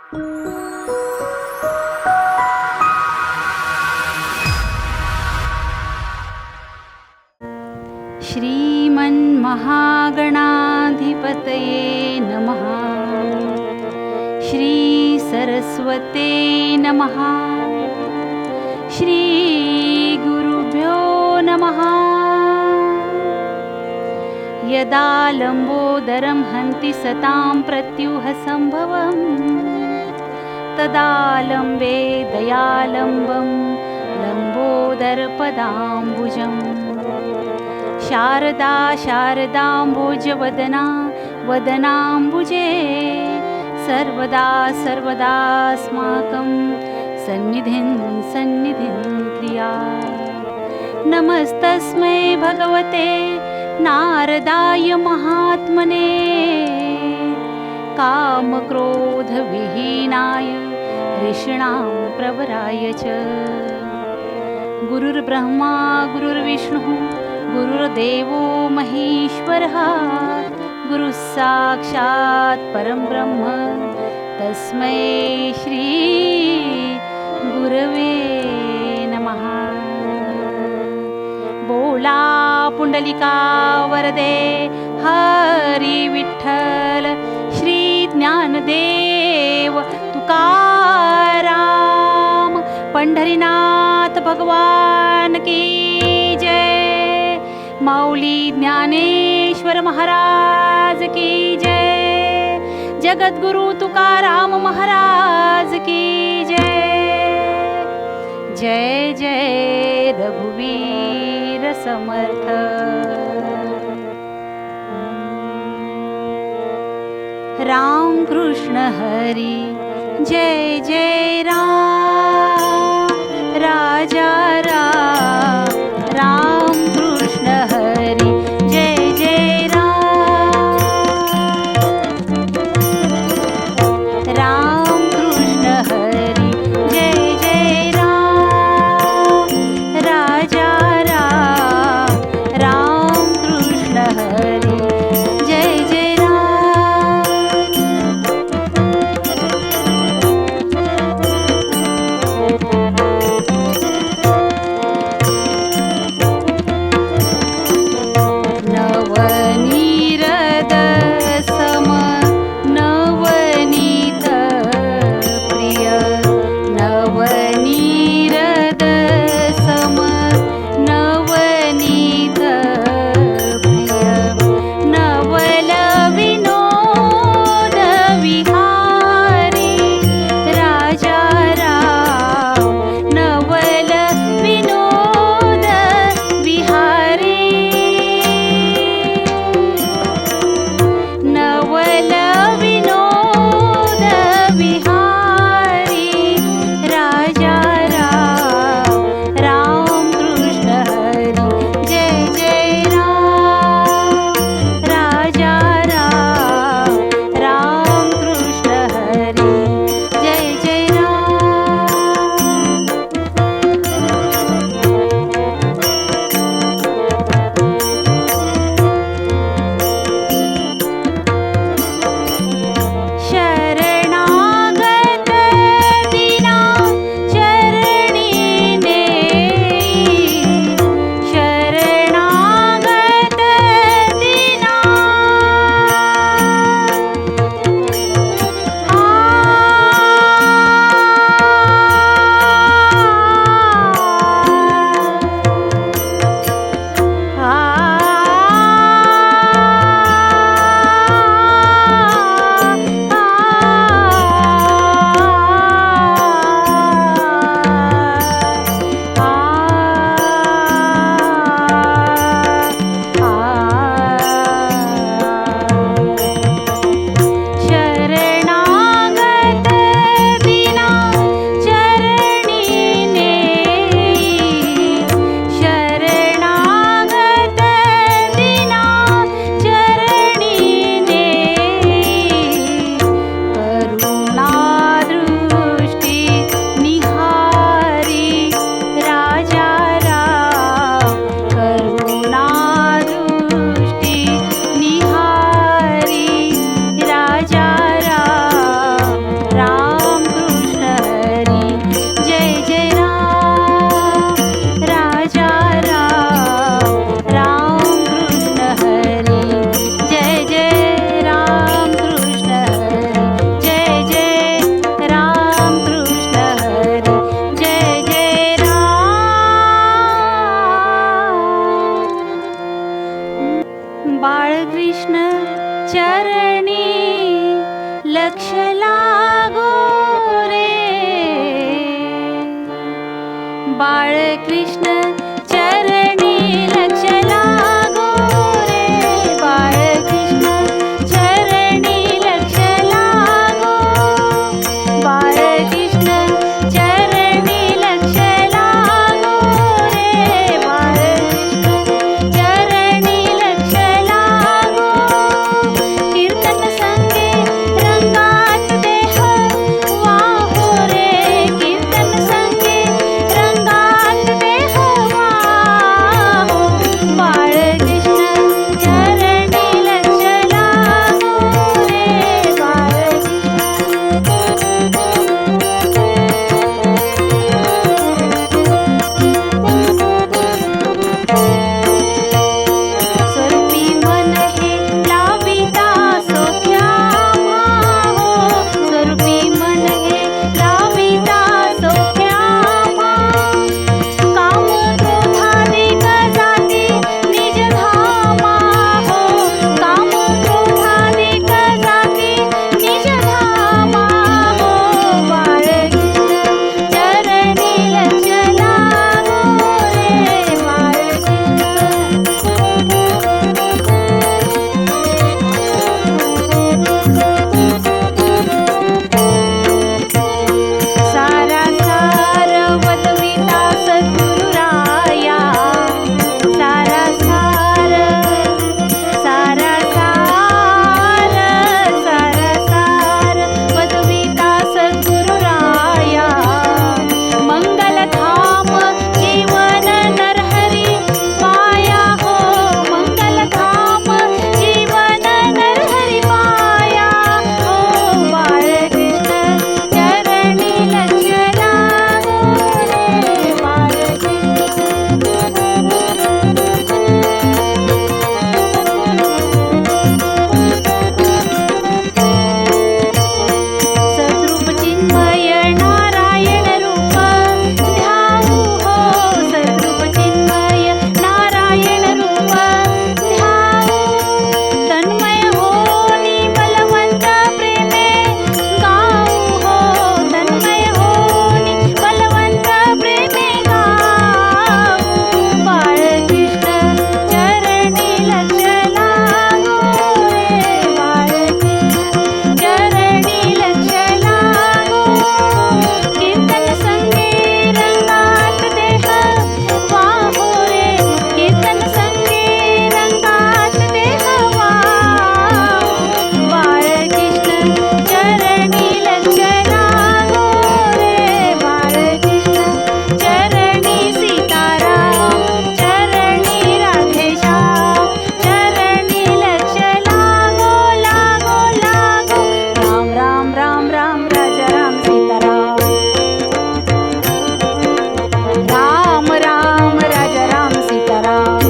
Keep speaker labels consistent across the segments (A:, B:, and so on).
A: श्रीमन्महागणाधिपतये नमः। श्री सरस्वते नमः। श्री गुरुभ्यो नमः। यदा लम्बोदरं हन्ति सतां प्रत्युह सम्भवम् तदा लम्बे दयालम्बं लम्बोदरपदाम्बुजम्। शारदा शारदाम्बोजवदना वदनाम्बुजे सर्वदा सर्वदास्माकं सन्निधिं सन्निधिं क्रिया। नमस्तस्मै भगवते नारदाय महात्मने कामक्रोधविहीनाय ऋषिणां प्रवराय च। गुरुर्ब्रह्मा गुरुर्विष्णुः गुरुर्देवो महेश्वरः गुरुः साक्षात् परं ब्रह्म तस्मै श्री गुरवे नमः। बोला पुंडलिका वरदे हरी विठ्ठल श्री ज्ञानदेव तुकाराम पंढरीनाथ भगवान की जय। माऊली ज्ञानेश्वर महाराज की जय। जगद्गुरु तुकाराम महाराज की जय। जय जय रघुवीर समर्थ। राम कृष्ण हरी जय जय राम। राजा राम राम कृष्ण हरी जय जय राम। राम कृष्ण हरी जय जय राम। राजा राम राम कृष्ण हरी जय जय राम। लागो रे बाळकृष्ण चरणी लक्ष लागो रे बाळकृष्ण चरणी लक्ष लागो बाळकृष्ण चरणी लक्ष लागो रे बाळकृष्ण चरणी लक्ष लागो कीर्तन संगे रंगात देह वाहो रे कीर्तन संगे रंगात देह वाहो बाळकृष्ण चरणी लक्ष लागो रे स्वरूपी मन हे लाविता सोख्या हो स्वरूपी मन हे लाविता सोख्या काम क्रोधादिक जाती निज धामा हो काम क्रोधादिक जाती निज धामा हो बाळकृष्ण चरणी लक्ष लागो रे सारा सार वदविता सद्गुरुराया सारा सार सारा सार सारा सार वदविता सद्गुरुराया मंगलधाम जीवन नरहरी पाया हो मंगलधाम जीवन नरहरी पाया हो बाळकृष्ण चरणी लक्ष लागो रे सद्रूप चिन्मय नारायण रूप ध्याऊ हो सद्रूप चिन्मय नारायण रूप ध्याऊ तन्मय होनी बलवंत प्रेमे गाऊ हो तन्मय होनी बलवंत प्रेमे गाऊ बाळकृष्ण चरणी लक्ष लागो रे बाळकृष्ण चरणी लक्ष लागो कीर्तन संगे रंगात देह वाहो रे कीर्तन संगे रंगात देह वाहो बाळकृष्ण चरणी लक्ष लागो रे बाळकृष्ण चरणी सीताराम चरणी राधेश्याम चरणी लक्ष लागो लागो लागो राम राम राम राम राजा राम सीताराम राम राम राजा राम सीताराम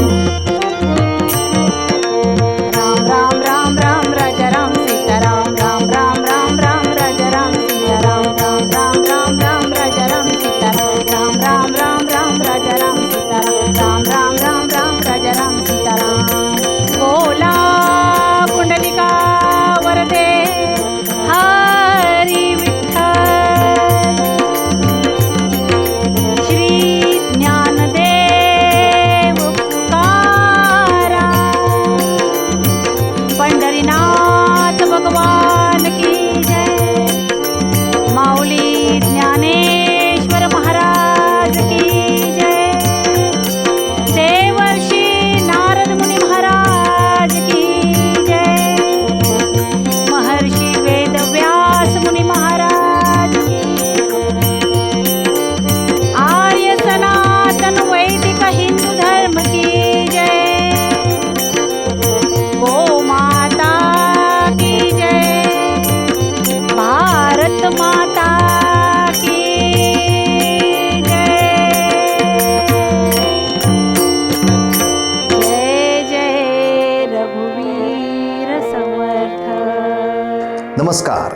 A: राम राम राम राम राजा राम सीताराम राम राम राम राम राजा राम सीताराम राम राम राम राम राजा राम सीताराम राम राम राम राम राजा राम सीताराम राम राम राम राम राजा राम सीताराम बोला पुंडलिका वरदे हरी विठ्ठल श्री ज्ञानदेव तुकाराम पंढरीनाथ भगवान की जय माऊली ज्ञानेश्वर महाराज की जय देवर्षी नारद मुनी महाराज की जय महर्षी वेदव्यास मुनी महाराज की आर्य सनातन वैदिक हिंदू धर्म की जय गो माता की जय भारत माता की जय जय जय रघुवीर समर्थ
B: नमस्कार.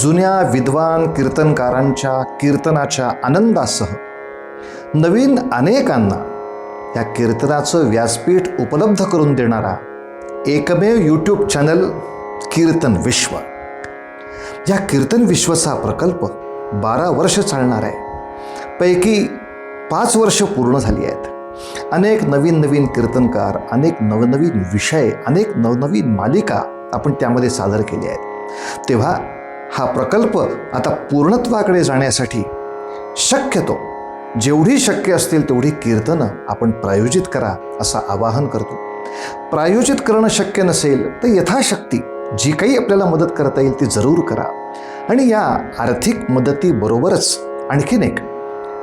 B: जुन्या विद्वान कीर्तनकारांच्या कीर्तनाच्या आनंदासह नवीन अनेकांना या कीर्तनाचं व्यासपीठ उपलब्ध करून देणारा एकमेव यूट्यूब चॅनल कीर्तन विश्व. या कीर्तन विश्वचा प्रकल्प 12 वर्ष चालणार आहे. पैकी 5 वर्ष पूर्ण झाली आहेत. अनेक नवीन नवीन कीर्तनकार, अनेक नवनवीन विषय, अनेक नवनवीन मालिका आपण त्यामध्ये सादर केल्या आहेत. तेव्हा हा प्रकल्प आता पूर्णत्वाकडे जाण्यासाठी शक्यतो जेवढी शक्य असतील तेवढी कीर्तनं आपण प्रायोजित करा असं आवाहन करतो. प्रायोजित करणं शक्य नसेल तर यथाशक्ती जी काही आपल्याला मदत करता येईल ती जरूर करा. आणि या आर्थिक मदतीबरोबरच आणखीन एक,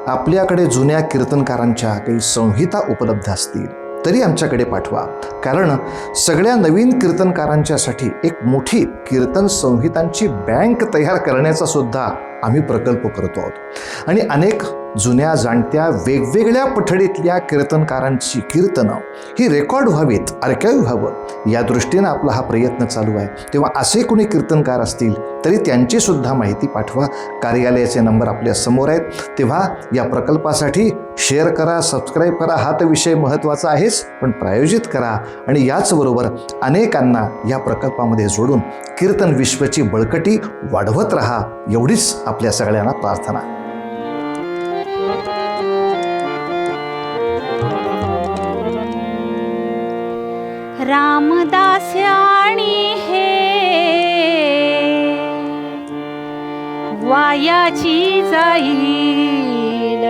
B: आपल्याकडे जुन्या कीर्तनकारांच्या काही संहिता उपलब्ध असतील तरी आमच्याकडे पाठवा. कारण सगळ्या नवीन कीर्तनकारांच्यासाठी एक मोठी कीर्तन संहितांची बँक तयार करण्याचा सुद्धा आम्ही प्रकल्प करतो आहोत. आणि अनेक जुन्या जाणत्या वेगवेगळ्या पठडीतल्या कीर्तनकारांची कीर्तनं ही रेकॉर्ड व्हावीत, आर्काईव्ह व्हावं या दृष्टीनं आपला हा प्रयत्न चालू आहे. तेव्हा असे कोणी कीर्तनकार असतील तरी त्यांची सुद्धा माहिती पाठवा. कार्यालयाचे नंबर आपल्या समोर आहेत. तेव्हा या प्रकल्पासाठी शेअर करा, सबस्क्राईब करा. हा तर विषय महत्त्वाचा आहेच, पण प्रायोजित करा आणि याचबरोबर अनेकांना या प्रकल्पामध्ये जोडून कीर्तन विश्वची बळकटी वाढवत राहा, एवढीच आपल्या सगळ्यांना प्रार्थना.
A: रामदास आणि हे वायाची जाईल,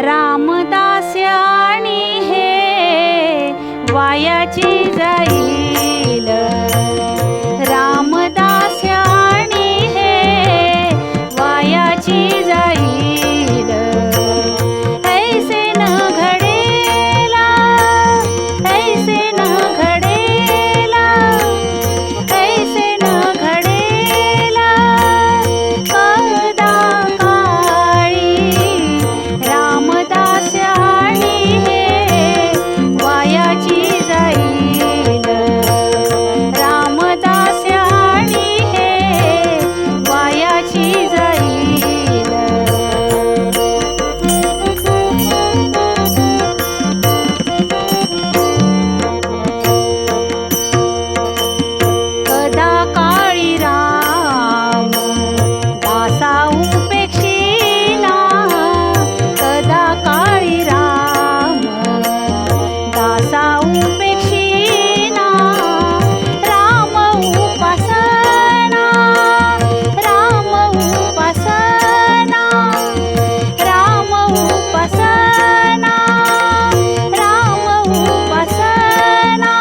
A: रामदास आणि हे वायाची जाईल, रामदास आणि हे वायाची जाईल. ऐसे न घडेला, ऐसे न घडेला, ऐसे न घडेला कदा काळी, रामदास आणि हे वायाची जाईल, रामदास आणि हे वायाची जाईल. कदा काळी राम दासा उपेक्षिना, कदा काळी राम दासा उपेक्षिना, राम उपासना, राम उपासना, राम उपासना, राम उपासना.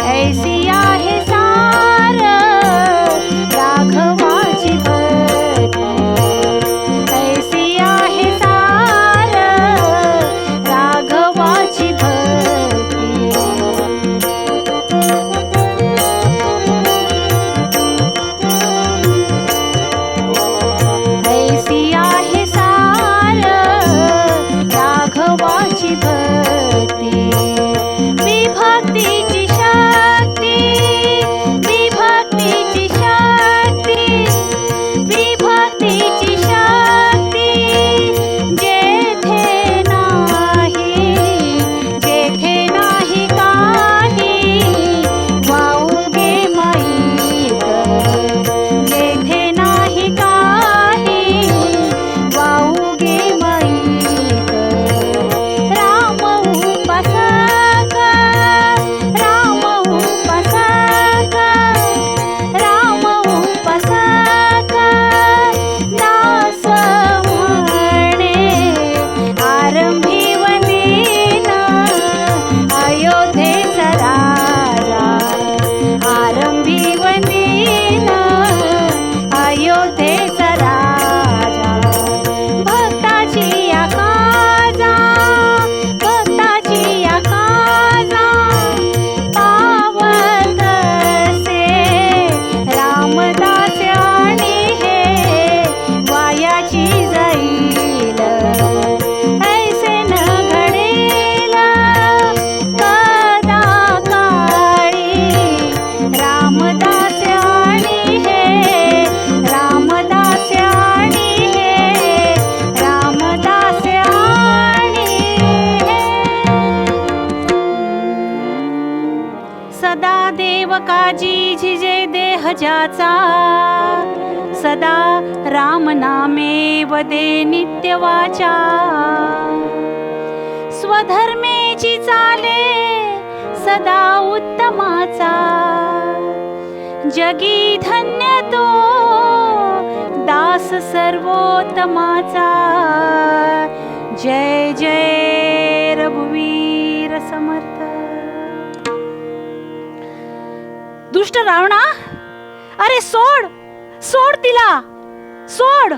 A: ऐसी आहे सार राघवाची भक्ती, ऐसी आहे सार राघवाची भक्ती. ऐसी आहे सार राघवाची भक्ती. विभक्तीची शक्ती, विभक्तीची शक्ती, विभक्तीची शक्ती. जेथे नाही, जेथे नाही काही वाऊगे माईक, जेथे नाही काही वाऊगे माईक. राम उपासक, सदा देव काजी झिजे देह ज्याचा, सदा राम नामे वदे नित्य वाचा, स्वधर्मेची चाले सदा उत्तमाचा, जगी धन्य तो दास सर्वोत्तमाचा, जय जय रघुवीर समर्थ. दुष्ट रावणा, अरे सोड सोड तिला, सोड.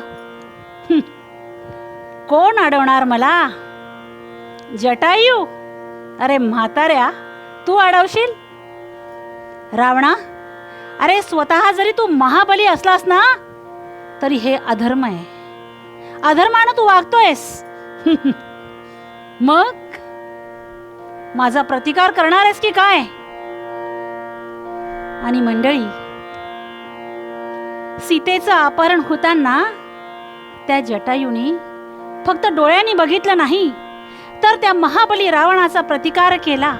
A: कोण अडवणार मला? जटायू? अरे म्हाताऱ्या, तू अडवशील? रावणा, अरे स्वतः जरी तू महाबली असलास ना तरी हे अधर्म आहे. अधर्मानं तू वागतोयस. मग माझा प्रतिकार करणार आहेस की काय? आणि मंडळी, सीतेचं अपहरण होताना त्या जटायूने फक्त डोळ्यांनी बघितलं नाही तर त्या महाबली रावणाचा प्रतिकार केला.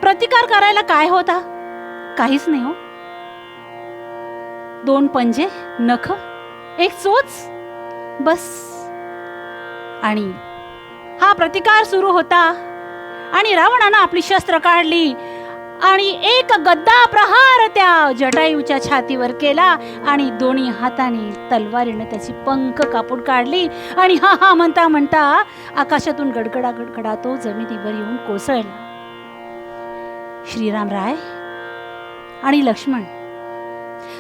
A: प्रतिकार करायला काय होता? काहीच नाही हो. 2 पंजे, नख, एक चोच, बस. आणि हा प्रतिकार सुरू होता आणि रावणानं आपली शस्त्र काढली आणि एक गद्दा प्रहार त्या जटायूच्या छातीवर केला आणि दोन्ही हाताने तलवारीने त्याची पंख कापून काढली आणि हा हा म्हणता म्हणता आकाशातून गडगडा गडगडा तो जमिनीवर येऊन कोसळला. श्रीरामराय आणि लक्ष्मण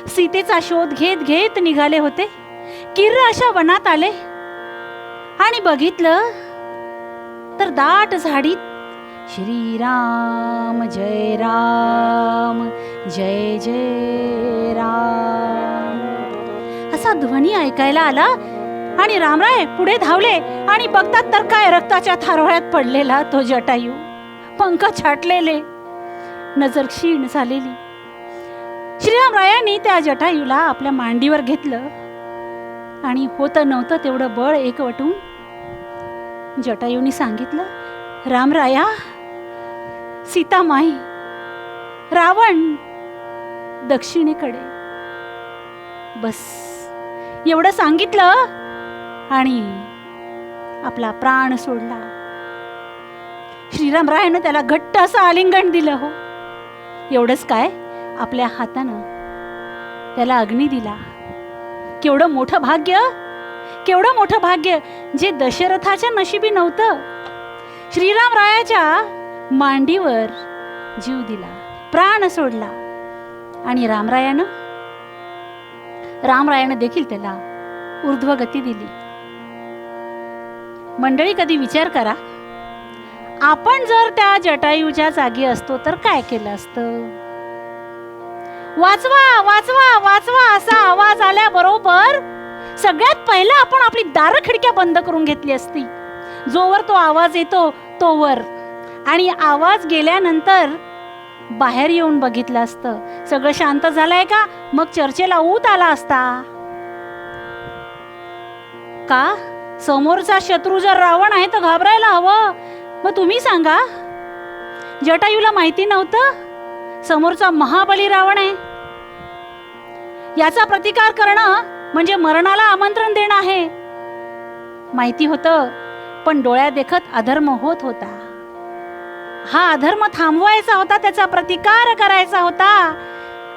A: सीतेचा शोध घेत घेत निघाले होते. किर्र अशा वनात आले आणि बघितलं तर दाट झाडीत श्रीराम जय राम जय जय राम असा ध्वनी ऐकायला आला आणि रामराय पुढे धावले आणि बघतात तर काय, रक्ताच्या थारोळ्यात पडलेला तो जटायू, पंख छाटलेले, नजर क्षीण झालेली. श्रीरामरायांनी त्या जटायूला आपल्या मांडीवर घेतलं आणि होतं नव्हतं तेवढं बळ एकवटून जटायूनी सांगितलं, रामराया, सीतामाई, रावण दक्षिणेकडे. बस एवढं सांगितलं आणि आपला प्राण सोडला. श्रीरामरायानं त्याला घट्ट असं आलिंगन दिलं हो. एवढंच काय, आपल्या हातानं त्याला अग्नी दिला. केवढं मोठं भाग्य, केवढं मोठं भाग्य जे दशरथाच्या नशिबी नव्हतं. श्रीरामरायाच्या मांडीवर जीव दिला, प्राण सोडला आणि रामरायानं देखील त्याला ऊर्ध्वगती दिली. मंडळी, कधी विचार करा, आपण जर त्या जटायूच्या जागी असतो तर काय केलं असतं? वाचवा वाचवा वाचवा असा आवाज आल्याबरोबर सगळ्यात पहिला आपण आपली दारं खिडक्या बंद करून घेतली असती. जोवर तो आवाज येतो तोवर, आणि आवाज गेल्यानंतर बाहेर येऊन बघितलं असतं सगळं शांत झालंय का, मग चर्चेला ऊत आला असता. का समोरचा शत्रू जर रावण आहे तर घाबरायला हवं. मग तुम्ही सांगा, जटायूला माहिती नव्हतं समोरचा महाबली रावण आहे? याचा प्रतिकार करणं म्हणजे मरणाला आमंत्रण देणं आहे. माहिती होतं, पण डोळ्या देखत अधर्म होत होता. हा अधर्म थांबवायचा होता, त्याचा प्रतिकार करायचा होता.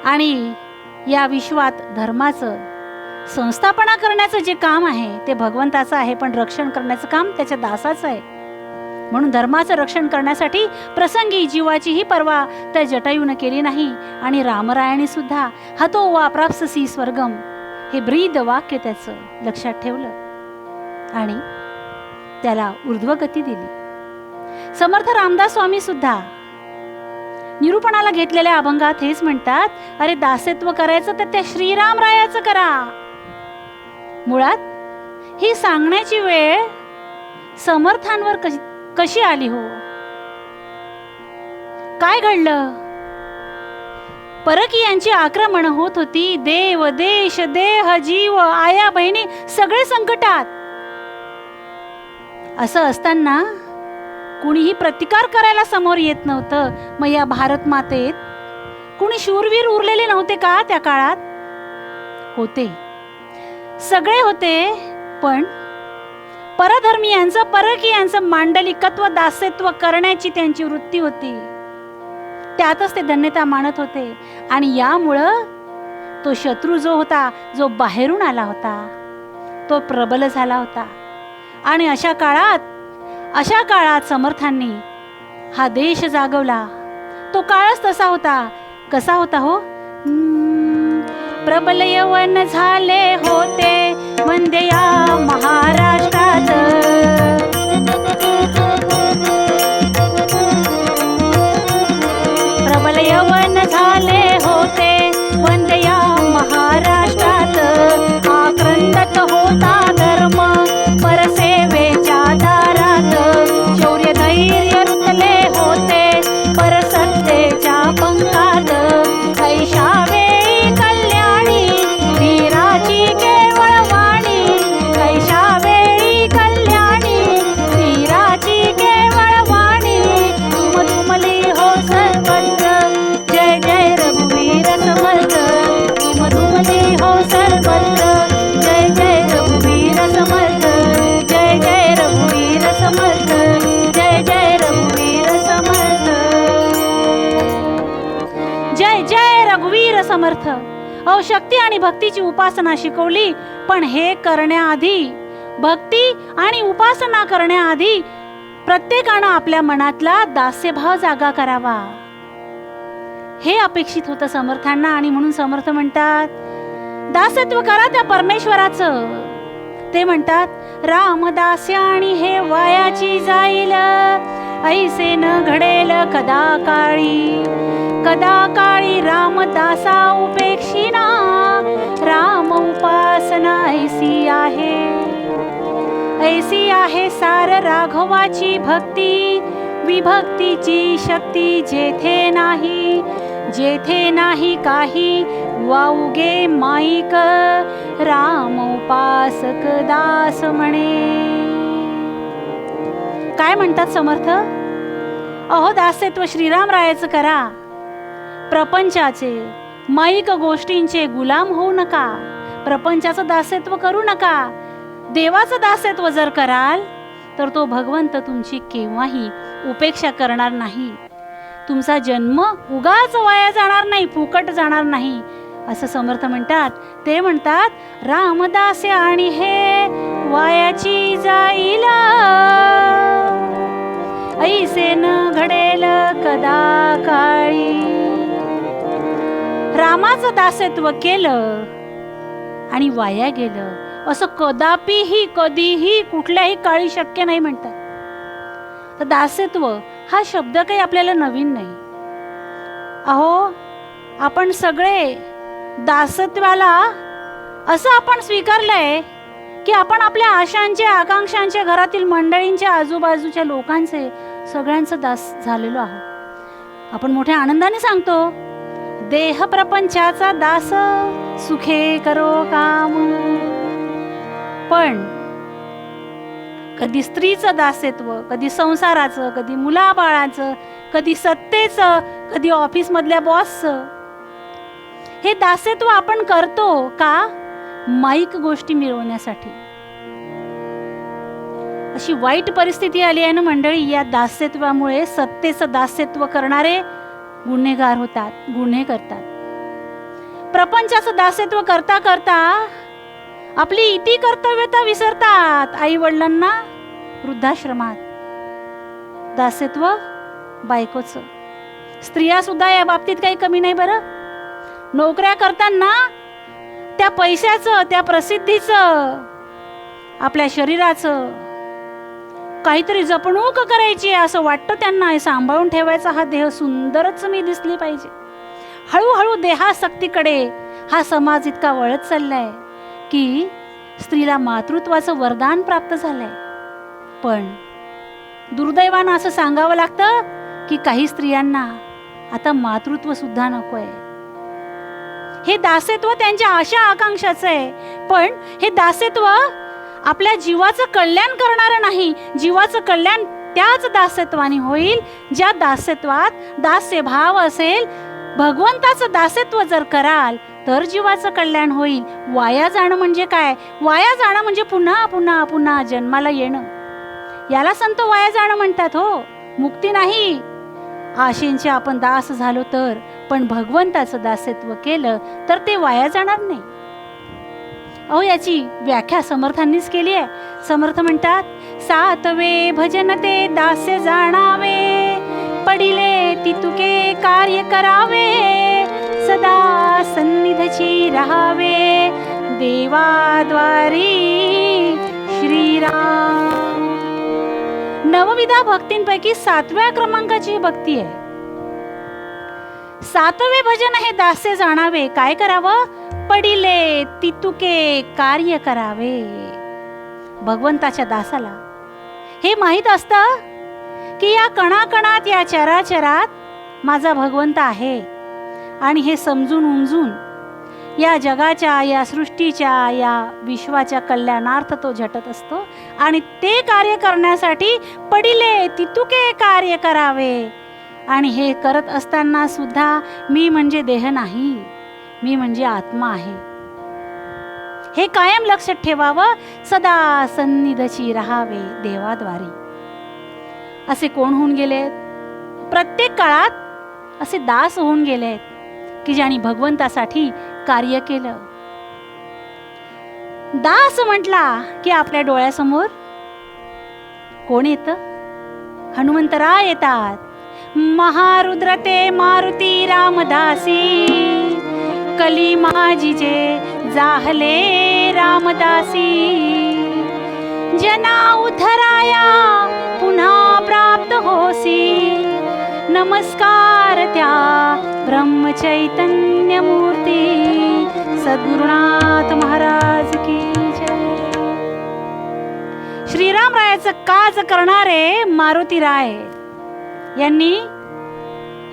A: आणि या विश्वात धर्माचं संस्थापना करण्याचं जे काम आहे ते भगवंताचं आहे, पण रक्षण करण्याचं काम त्याच्या दासाचं आहे. म्हणून धर्माचं रक्षण करण्यासाठी प्रसंगी जीवाचीही पर्वा त्या जटायूनं केली नाही. आणि रामरायाने सुद्धा हतो वा प्राप्स्यसि स्वर्गम हे ब्रीद वाक्य त्याचं लक्षात ठेवलं आणि त्याला ऊर्ध्वगती दिली. समर्थ रामदास स्वामी सुद्धा निरूपणाला घेतलेल्या अभंगात हेच म्हणतात, अरे दासत्व करायचं तर त्या श्रीरामरायाचं करा. मुळात ही सांगण्याची वेळ समर्थांवर कशी आली हो? काय घडलं? परकीयांची आक्रमण होत होती. देव, देश, देह, जीव, आया बहिणी सगळे संकटात. असं असताना कुणीही प्रतिकार करायला समोर येत नव्हतं. मग या भारत मातेत कुणी शूरवीर उरलेले नव्हते का त्या काळात? होते, सगळे होते. पण परधर्मीयांचं, परकीयांचं मांडलिकत्व, दास्यत्व करण्याची त्यांची वृत्ती होती. त्यातच ते धन्यता मानत होते. आणि यामुळं तो शत्रू जो होता, जो बाहेरून आला होता, तो प्रबल झाला होता. आणि अशा काळात समर्थांनी हा देश जागवला. तो काळच तसा होता. कसा होता हो? प्रबल यवन झाले होते वंदे या महाराष्ट्रात. प्रबल यवन झाले होते वंदे या महाराष्ट्रात. आक्रंदत होता धर्म परसेवेच्या दारात. शौर्य धैर्य रुतले होते परसत्तेच्या पंखात. ऐशा वेळी कल्याणी वीराची केवळ वाणी. ऐशा वेळी कल्याणी वीराची केवळ वाणी. तुमली हो सर्वत्र जय जय रघुवीर समर्थ. तुमली हो सर्वत्र जय जय रघुवीर समर्थ. जय जय रघुवीर समर्थ. जय जय रघुवीर समर्थ. जय जय रघुवीर समर्थ. अहो, शक्ती आणि भक्तीची उपासना शिकवली. पण हे करण्याआधी, भक्ती आणि उपासना करण्याआधी प्रत्येकानं आपल्या मनातला दास्यभाव जागा करावा, हे अपेक्षित होतं समर्थांना. आणि म्हणून समर्थ म्हणतात, दासत्व करा त्या परमेश्वराचं. ते म्हणतात, रामदास्य आणि हे वायाची जाईल. ऐसे न घडेल कदा काळी. कदा काळी रामदासा उपेक्षिना. राम उपासना ऐसी आहे. ऐसी आहे सार राघवाची भक्ती. विभक्तीची शक्ती जेथे नाही. जेथे नाही काही वाऊगे माईक. राम उपासक दास म्हणे. काय म्हणतात समर्थ? अहो, दास्यत्व श्रीरामरायाचं करा. प्रपंचाचे, माईक गोष्टींचे गुलाम होऊ नका. प्रपंचाचं दास्यत्व करू नका. देवाचं दास्यत्व जर कराल तर तो भगवंत तुमची केव्हाही उपेक्षा करणार नाही. तुमचा जन्म उगाच वाया जाणार नाही, फुकट जाणार नाही, असं समर्थ म्हणतात. ते म्हणतात, रामदास्य आणि हे वायाची जाईल. ऐसे न घडेल कदा काळी. रामाचं दास्यत्व केलं आणि वाया गेलं असं कदापिही, कधीही, कुठल्याही काळी शक्य नाही म्हणतात. तर दास्यत्व हा शब्द काही आपल्याला नवीन नाही. अहो, आपण सगळे दासत्वाला असं आपण स्वीकारलंय की आपण आपल्या आशांचे, आकांक्षांचे, घरातील मंडळींच्या, आजूबाजूच्या लोकांचे सगळ्यांचं दास झालेलो आहोत. आपण मोठ्या आनंदाने सांगतो, देह प्रपंचाचा दास सुखे करो काम. पण कधी स्त्रीचं दास्यत्व, कधी संसाराचं, कधी मुलाबाळाचं, कधी सत्तेचं, कधी ऑफिस मधल्या बॉसचं, हे दास्यत्व आपण करतो का? माईक गोष्टी मिळवण्यासाठी. अशी वाईट परिस्थिती आली आहे ना मंडळी. या दास्यत्वामुळे सत्तेचं दास्यत्व करणारे गुन्हेगार होतात, गुन्हे करतात. प्रपंचाचं दास्यत्व करता करता आपली इती कर्तव्यता विसरतात. आई वडिलांना वृद्धाश्रमात दास्यत्व बायकोचं. स्त्रिया सुद्धा या बाबतीत काही कमी नाही बरं. नोकऱ्या करताना त्या पैशाचं, त्या प्रसिद्धीचं, आपल्या शरीराचं काहीतरी जपणूक करायची असं वाटतं त्यांना. हे सांभाळून ठेवायचा हा देह, सुंदरच मी दिसली पाहिजे. हळूहळू देहासक्तीकडे हा समाज इतका वळत चाललाय की स्त्रीला मातृत्वाचं वरदान प्राप्त झालंय. पण दुर्दैवानं असं सांगावं लागतं की काही स्त्रियांना आता मातृत्व सुद्धा नकोय. हे दास्यत्व त्यांच्या आशा आकांक्षाचं आहे. पण हे दास्यत्व आपल्या जीवाचं कल्याण करणारं नाही. जीवाचं कल्याण त्याच दास्यत्वाने होईल ज्या दास्यत्वात दास्यभाव असेल. भगवंताचं दास्यत्व जर कराल तर जीवाचं कल्याण होईल. वाया जाणं म्हणजे काय? वाया जाणं म्हणजे पुन्हा पुन्हा पुन्हा जन्माला येणं. याला संत वाया जाणं म्हणतात हो, मुक्ती नाही. आशेंचे आपण दास झालो तर, पण भगवंताचं दास्यत्व केलं तर ते वाया जाणार नाही. अहो, याची व्याख्या समर्थांनीच केली आहे. समर्थ म्हणतात, सातवे भजन ते दास्य जाणावे, पडिले तितुके कार्य करावे, सदा सन्निधची राहावे, देवाद्वारी श्रीराम. नवविधा भक्तींपैकी 7व्या क्रमांकाची भक्ती आहे. 7वे भजन हे दास्य जाणावे. काय करावं? पडिले तितुके कार्य करावे. भगवंताच्या दासाला हे माहीत असतं की या कणाकणात, या चराचरात माझा भगवंत आहे, आणि हे समजून उमजून या जगाच्या, या सृष्टीच्या, या विश्वाच्या कल्याणार्थ तो झटत असतो. आणि ते कार्य करण्यासाठी पडिले तितुके कार्य करावे. आणि हे करत असताना सुद्धा मी म्हणजे देह नाही, मी म्हणजे आत्मा आहे. हे कायम लक्षात ठेवावं. सदा सन्निधची राहावे, देवाद्वारी. असे कोण होऊन गेलेत? प्रत्येक काळात असे दास होऊन गेलेत की ज्यांनी भगवंतासाठी कार्य केलं. दास म्हटला की आपल्या डोळ्यासमोर कोण येतं? हनुमंतराय येतात. महारुद्र ते मारुती रामदासी, कली माझीचे जाहले रामदासी, जना उद्धराया पुन्हा प्राप्त होसी, नमस्कार त्या ब्रह्मचैतन्य मूर्ती सद्गुरुनाथ महाराज की जय. श्रीरामरायाचं काज करणारे मारुतीराय यांनी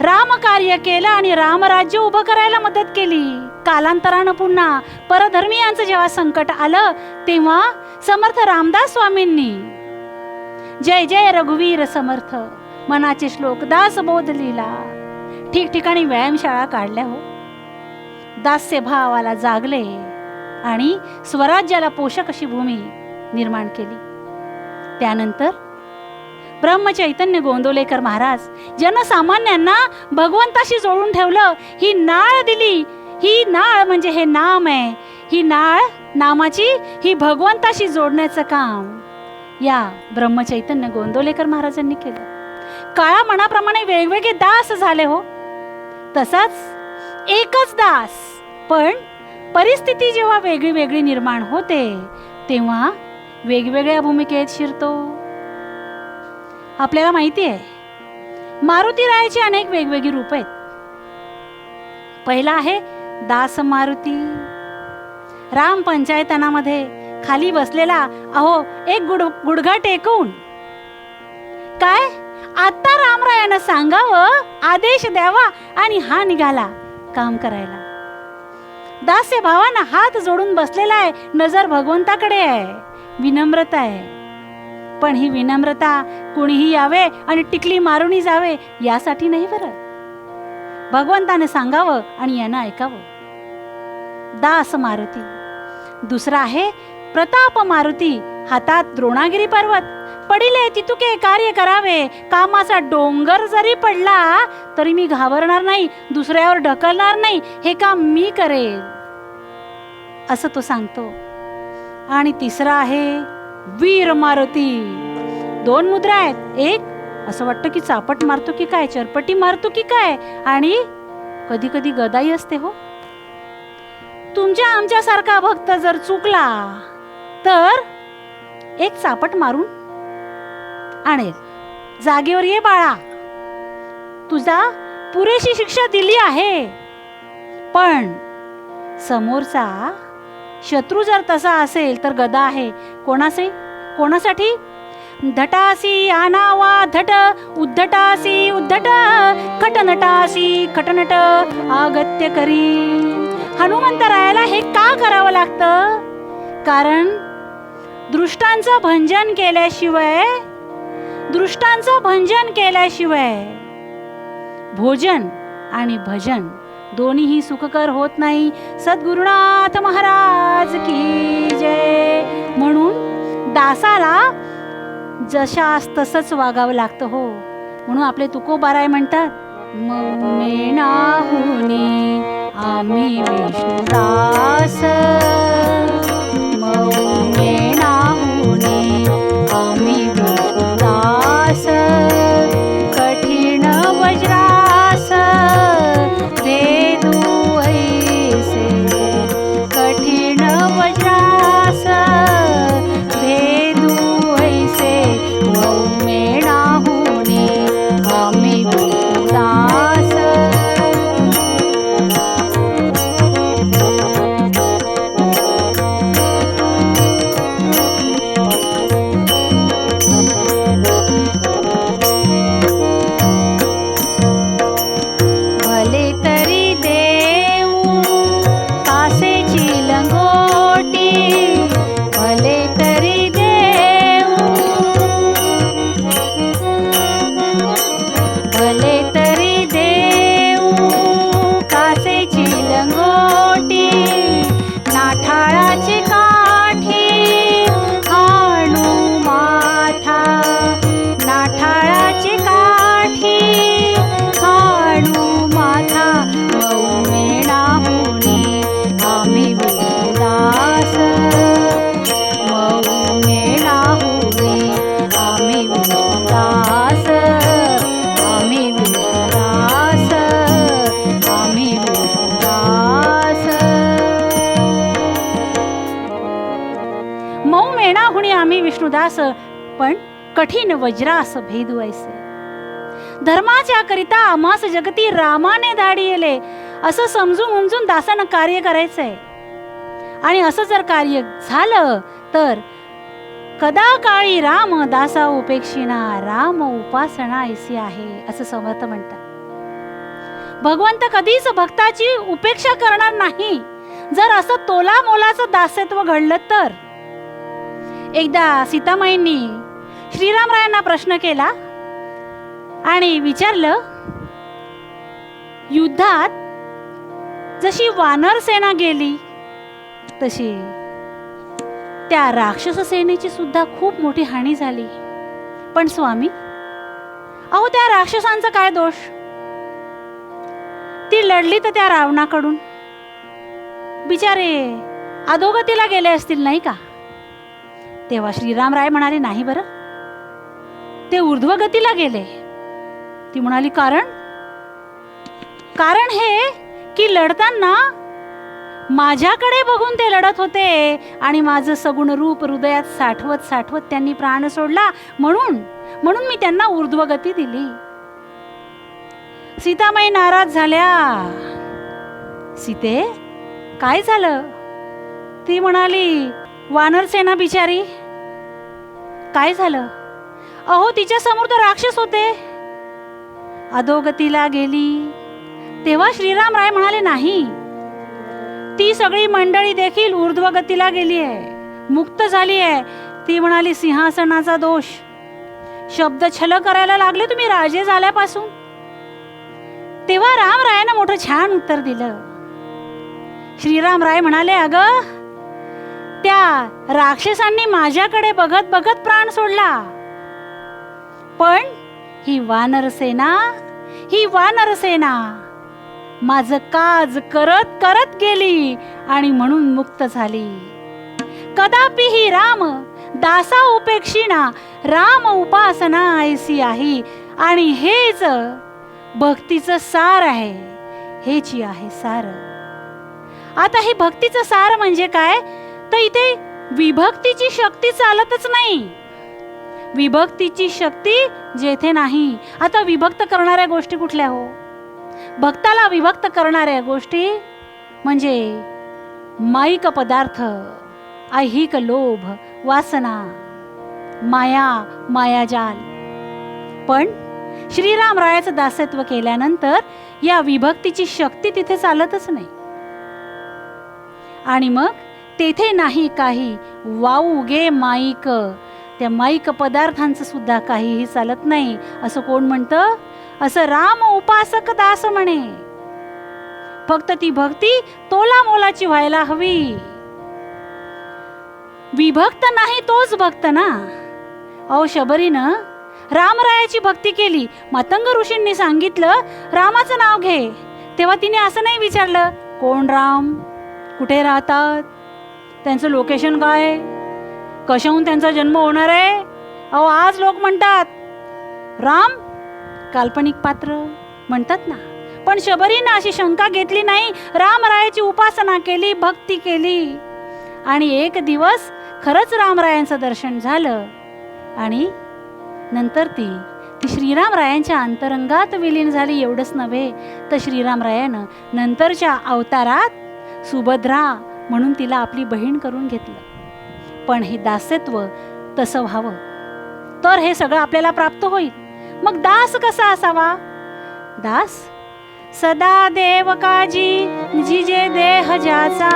A: रामकार्य केलं आणि रामराज्य उभं करायला मदत केली. कालांतरानं पुन्हा परधर्मीयांचं जेव्हा संकट आलं तेव्हा समर्थ रामदास स्वामींनी जय जय रघुवीर समर्थ मनाचे श्लोक दास बोध लिहिला. ठिकठिकाणी व्यायामशाळा काढल्या हो. दास्य भावाला जागले आणि स्वराज्याला पोषक अशी भूमी निर्माण केली. त्यानंतर ब्रह्मचैतन्य गोंदवलेकर महाराज जनसामान्यांना भगवंताशी जोडून ठेवलं. ही नाळ दिली. ही नाळ म्हणजे हे नाम आहे. ही नाळ नामाची, ही भगवंताशी जोडण्याचं काम या ब्रह्मचैतन्य गोंदवलेकर महाराजांनी केलं. काळा मनाप्रमाणे वेगवेगळे दास झाले हो. तसाच एकच दास, पण परिस्थिती जेव्हा वेगळी वेगळी निर्माण होते तेव्हा वेगवेगळ्या भूमिकेत शिरतो. आपल्याला माहिती आहे मारुतीरायाची अनेक वेगवेगळी रूप आहेत. पहिला आहे दास मारुती. राम पंचायतनामध्ये खाली बसलेला, अहो एक गुडघा टेकून, काय आता रामरायानं सांगावं, आदेश द्यावा, आणि हा निघाला काम करायला. दास्य भावानं हात जोडून बसलेला आहे. नजर भगवंताकडे आहे. विनम्रता आहे. पण ही विनम्रता कुणीही यावे आणि टिकली मारूनही जावे यासाठी नाही बरं. भगवंताने सांगावं आणि यानं ऐकावं. दास मारुती. दुसरा आहे प्रताप मारुती. हातात द्रोणागिरी पर्वत. पडिले तितुके कार्य करावे. कामाचा डोंगर जरी पडला तरी मी घाबरणार नाही, दुसऱ्यावर ढकलणार नाही, हे काम मी करेल असं तो सांगतो. आणि तिसरा आहे वीर मारुती. 2 मुद्रा आहेत. एक असं वाटतं की चापट मारतो की काय, चरपटी मारतो की काय, आणि कधी कधी गदाई असते हो. तुमच्या आमच्यासारखा भक्त जर चुकला तर एक चापट मारून आणेल. जागेवर ये बाळा, तुझा पुरेशी शिक्षा दिली आहे. पण समोरचा शत्रू जर तसा असेल तर गदा आहे. कोणासाठी? धटासी आनावा धट, उद्धटासी उद्धट, खटनटासी खटनट आगत्य करी. हनुमंतरायाला हे का करावं लागतं? कारण दृष्टांचं भंजन केल्याशिवाय दृष्टांचं भंजन केल्याशिवाय भोजन आणि भजन दोन्हीही सुखकर होत नाही. सद्गुरुनाथ महाराज की जय. म्हणून दासाला जशास तसंच वागावं लागतं हो. म्हणून आपले तुकोबाराय म्हणतात, मौमेनाहुनी आम्ही विष्णुदास, मौमेनाहुनी आम्ही विष्णुदास, कठीण वज्रास भेदू ऐसे, कठीण वज्रास भेदू ऐसे, मौमेनाहुनी आम्ही विष्णुदास. भले तरी देऊ कासेची लंगोटी, भले तरी देऊ, भले तरी देऊ कासेची लंगोटी, नाठाळाची काठी हाणू माथा, नाठाळाची काठी हाणू माथा, मौमेनाहुनी आम्ही विष्णुदास, मौमेनाहुनी आम्ही विष्णुदास, आम्ही विष्णुदास, आम्ही विष्णुदास. मौमेनाहुनी आम्ही विष्णुदास, पण कठीण वज्रास भेदू ऐसे. धर्माच्या करिता आम्हास जगती रामाने धाडी येले असं समजून उमजून दासानं कार्य करायचंय. आणि असं जर कार्य झालं तर कदा काळी राम दासा उपेक्षिना, राम उपासना ऐसी आहे असं समर्थ म्हणतात. भगवंत कधीच भक्ताची उपेक्षा करणार नाही जर असं तोला मोलाचं दासत्व घडलं तर. एकदा सीतामाईंनी श्रीरामरायांना प्रश्न केला आणि विचारलं, युद्धात जशी वानर सेना गेली तशी त्या राक्षस सेनेची सुद्धा खूप मोठी हानी झाली. पण स्वामी, अहो त्या राक्षसांचा काय दोष? ती लढली तर त्या रावणाकडून, बिचारे अधोगतीला गेले असतील नाही का? तेव्हा श्रीरामराय म्हणाले, नाही बरं, ते ऊर्ध्वगतीला गेले. ती म्हणाली, कारण हे की लढताना माझ्याकडे बघून ते लढत होते आणि माझं सगुण रूप हृदयात साठवत साठवत त्यांनी प्राण सोडला, म्हणून मी त्यांना ऊर्ध्वगती दिली. सीतामाई नाराज झाल्या. सीते, काय झालं? ती म्हणाली, वानरसेना बिचारी, काय झालं? अहो तिच्या समोर तर राक्षस होते, अधोगतीला गेली. तेव्हा श्रीरामराय म्हणाले, नाही, ती सगळी मंडळी देखील ऊर्ध्वगतीला गेली आहे, मुक्त झाली आहे. ती म्हणाली, सिंहासनाचा दोष, शब्द छल करायला लागले तुम्ही राजे झाल्यापासून. तेव्हा रामरायानं मोठं छान उत्तर दिलं. श्रीरामराय म्हणाले, अगं त्या राक्षसांनी माझ्याकडे बघत बघत प्राण सोडला, पण ही वानरसेना माझं काज करत करत गेली आणि म्हणून मुक्त झाली. कदापि ही राम दासा उपेक्षिणा, राम उपासना ऐसी आहे. आणि हेच भक्तीचं सार आहे, हेची आहे सार. आता हे भक्तीचं सार म्हणजे काय? तर इथे विभक्तीची शक्ती चालतच नाही. विभक्तीची शक्ती जेथे नाही. आता विभक्त करणाऱ्या गोष्टी कुठल्या हो? भक्ताला विभक्त करणाऱ्या गोष्टी म्हणजे माईक पदार्थ, ऐहिक लोभ, वासना, मायाजाल. पण श्रीरामरायाचं दासत्व केल्यानंतर या विभक्तीची शक्ती तिथे चालतच नाही. आणि मग तेथे नाही काही वाऊ गे माईक, त्या माईक पदार्थांचं सुद्धा काहीही चालत नाही असं कोण म्हणतं? असं राम उपासक दास म्हणे. फक्त ती भक्ती तोला मोलाची व्हायला हवी. विभक्त नाही तोच भक्त ना. अहो शबरीनं रामरायाची भक्ती केली. मातंग ऋषींनी सांगितलं रामाचं नाव घे, तेव्हा तिने असं नाही विचारलं कोण राम, कुठे राहतात, त्यांचं लोकेशन काय, कशाहून त्यांचा जन्म होणार आहे. अहो आज लोक म्हणतात राम काल्पनिक पात्र म्हणतात ना, पण शबरीनं अशी शंका घेतली नाही. रामरायाची उपासना केली, भक्ती केली आणि एक दिवस खरंच रामरायांचं दर्शन झालं आणि नंतर ती श्रीरामरायांच्या अंतरंगात विलीन झाली. एवढंच नव्हे तर श्रीरामरायानं नंतरच्या अवतारात सुभद्रा म्हणून तिला आपली बहीण करून घेतलं. पण हे दासत्व तसं व्हावं तर हे सगळं आपल्याला प्राप्त होईल. मग दास कसा असावा? दास सदा देव काजी जिजे देह ज्याचा.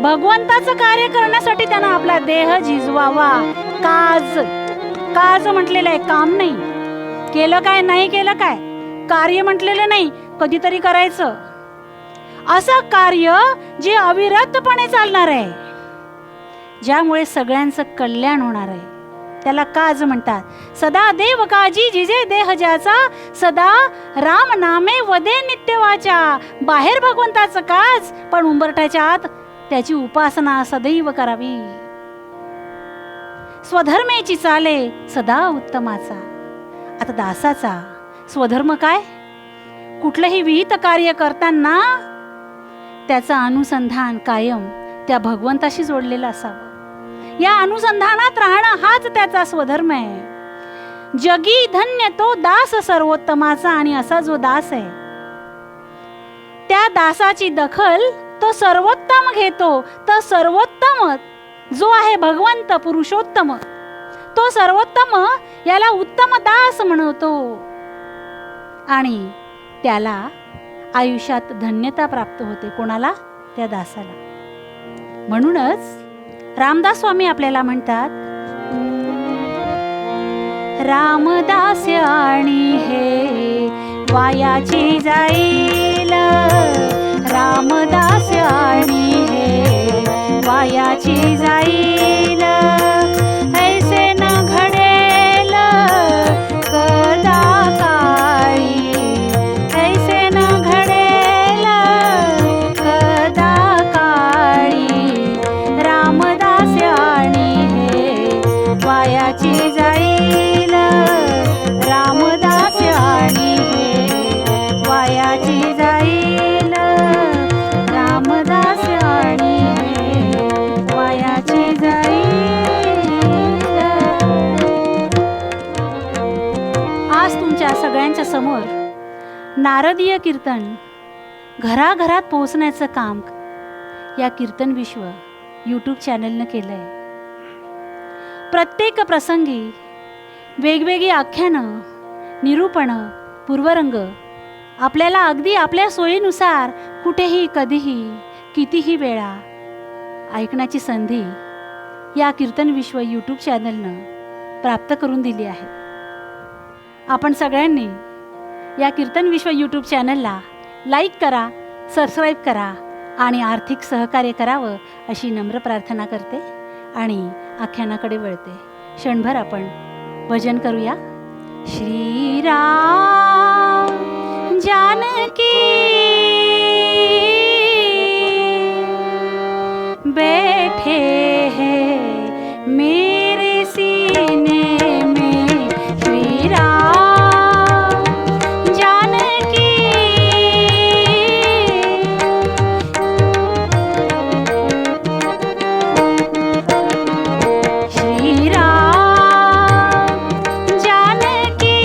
A: भगवंताचं कार्य करण्यासाठी त्यानं आपला देह झिजवावा. काज, काज म्हटलेलं आहे, काम नाही. केलं काय नाही केलं काय, कार्य म्हटलेलं नाही, कधीतरी करायचं. असं कार्य जे अविरतपणे चालणार आहे, ज्यामुळे सगळ्यांचं कल्याण होणार आहे, त्याला काज म्हणतात. सदा देव काजी जिजे देह ज्याचा, सदा राम नामे वदे नित्यवाचा. बाहेर भगवंताचं काज, पण उंबरठ्याच्या आत त्याची उपासना सदैव करावी. स्वधर्मेची चाले सदा उत्तमाचा. आता दासाचा स्वधर्म काय? कुठलंही विहित कार्य करताना त्याचं अनुसंधान कायम त्या भगवंताशी जोडलेलं असावं. या अनुसंधानात राहणं हाच त्याचा स्वधर्म आहे. जगी धन्य तो दास सर्वोत्तमाचा. आणि असा जो दास आहे त्या दासाची दखल तो सर्वोत्तम घेतो. तर सर्वोत्तम जो आहे भगवंत पुरुषोत्तम, तो सर्वोत्तम याला उत्तम दास म्हणतो आणि त्याला आयुष्यात धन्यता प्राप्त होते. कोणाला? त्या दासाला. म्हणूनच रामदास स्वामी आपल्याला म्हणतात, रामदास आणि हे वायाची जाईल, रामदास आणि हे वायाची जाईल. ऐसे न घडेल कदा काळी, ऐसे न घडेल कदा काळी. रामदास आणि हे वायाची जाईल, रामदास आणि हे वायाची जाईल, रामदास आणि हे वायाची जाईल. आज तुमच्या सगळ्यांच्या समोर नारदीय कीर्तन घराघरात पोहोचण्याचं काम या कीर्तन विश्व यूट्यूब चॅनलनं केलं आहे. प्रत्येक प्रसंगी वेगवेगळी आख्यानं, निरूपणं, पूर्वरंग आपल्याला अगदी आपल्या सोयीनुसार कुठेही, कधीही, कितीही वेळा ऐकण्याची संधी या कीर्तन विश्व यूट्यूब चॅनलनं प्राप्त करून दिली आहे. आपण सगळ्यांनी या कीर्तन विश्व यूट्यूब चॅनलला लाईक करा, सबस्क्राईब करा आणि आर्थिक सहकार्य करावं अशी नम्र प्रार्थना करते आणि आख्यानाकडे वळते. क्षणभर आपण भजन करूया. श्रीराम जानकी बैठे हैं मेरे सीने में, श्रीराम जानकी श्रीराम जानकी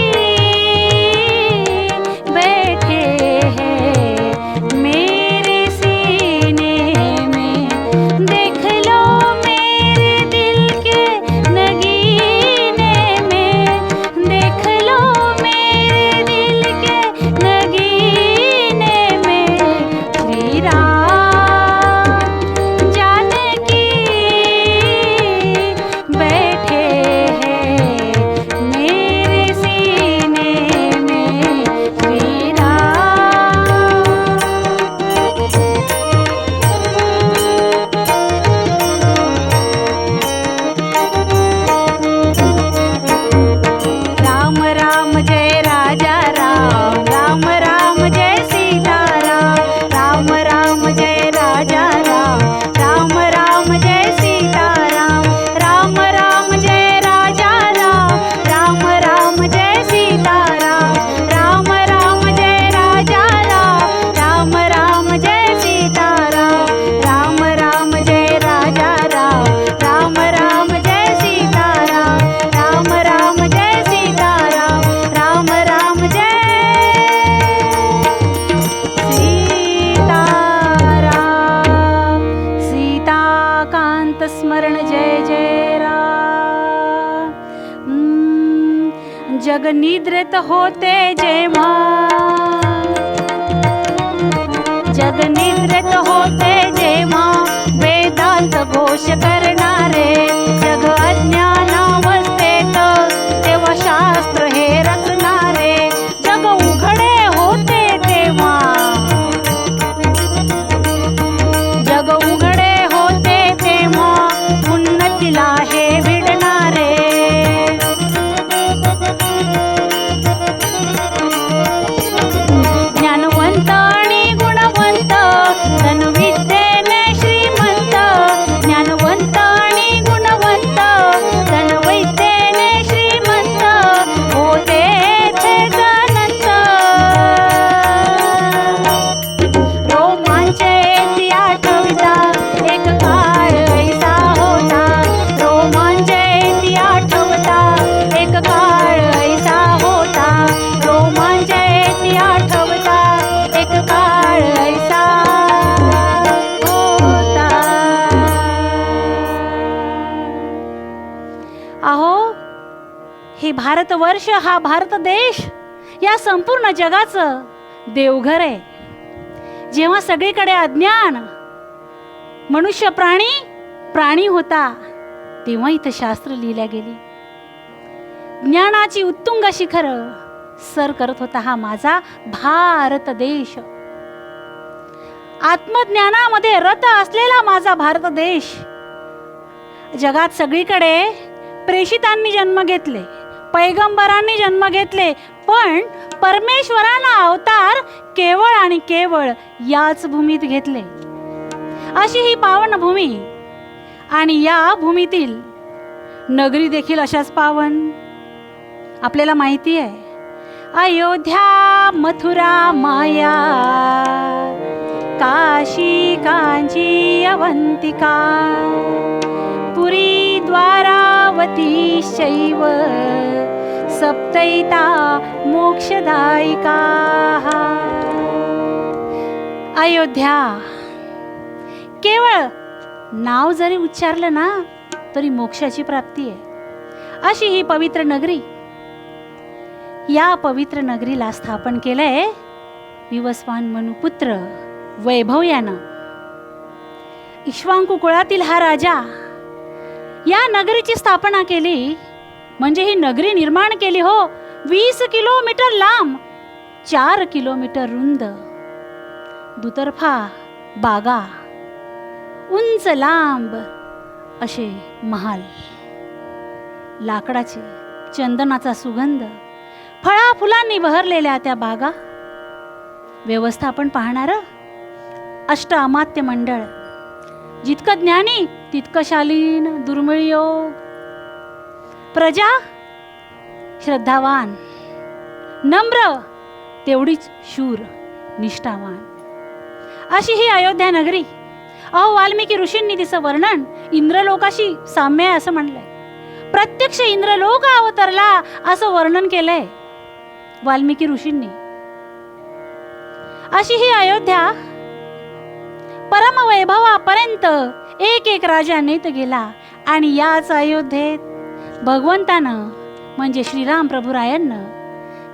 A: जगनिद्रेत होते जेव्हा, जगनिद्रेत होते जेव्हा, वेदांत घोष करणारे जग अज्ञानावस्थेत तेव्हा शास्त्र हे रचणारे, जग उघडे होते तेव्हा, जग उघडे होते तेव्हा, उन्नतीला हे भिडणारे. ज्ञानवंत आणि गुणवंत धनविद्येने श्रीमंत, ज्ञानवंत आणि गुणवंत धनविद्येने श्रीमंत होते ते अनंत. रोमांच येती आठविता एक काळ ऐसा होता, रोमांच येती आठवता एक काळ ऐसा होता, रोमांच येती आठवता एक काळ ऐसा होता. अहो, हे भारतवर्ष, हा भारत देश या संपूर्ण जगाचं देवघर आहे. जेव्हा सगळीकडे अज्ञान, मनुष्य प्राणी होता, तेव्हा इथं शास्त्र लिहिल्या गेली. ज्ञानाची उत्तुंग शिखर सर करत होता हा माझा भारत देश. आत्मज्ञानामध्ये रत असलेला माझा भारत देश. जगात सगळीकडे प्रेषितांनी जन्म घेतले, पैगंबरांनी जन्म घेतले, पण परमेश्वरानं अवतार केवळ आणि केवळ याच भूमीत घेतले. अशी ही पावन भूमी आणि या भूमीतील नगरी देखील अशाच पावन. आपल्याला माहिती आहे, अयोध्या, मथुरा, माया, काशी, कांची, अवंतिका, पुरी, द्वारावती शैव, सप्तैता मोक्षदायिका. अयोध्या केवळ नाव जरी उच्चारलं ना तरी मोक्षाची प्राप्ती आहे, अशी ही पवित्र नगरी. या पवित्र नगरीला स्थापन केलंय विवस्वान मनुपुत्र वैभव यानं. इक्ष्वाकू कुळातील हा राजा या नगरीची स्थापना केली, म्हणजे ही नगरी निर्माण केली हो. 20 किलोमीटर लांब, 4 किलोमीटर रुंद, दुतर्फा बागा, उंच लांब असे महाल, लाकडाचे, चंदनाचा सुगंध, फळा फुलांनी बहरलेल्या त्या बागा, व्यवस्थापन पाहणारं अष्ट अमात्य मंडळ, जितकं ज्ञानी तितकं शालीन, दुर्मिळ योग, प्रजा श्रद्धावान, नम्र तेवढीच शूर, निष्ठावान, अशी ही अयोध्या नगरी. अहो, वाल्मिकी ऋषींनी तिचं वर्णन इंद्रलोकाशी साम्य आहे असं म्हणलंय. प्रत्यक्ष इंद्रलोक अवतरला असं वर्णन केलंय वाल्मिकी ऋषींनी. अशी ही अयोध्या परमवैभवापर्यंत एक एक राजा नेत गेला. आणि याच अयोध्येत भगवंतानं म्हणजे श्रीराम प्रभुरायांनं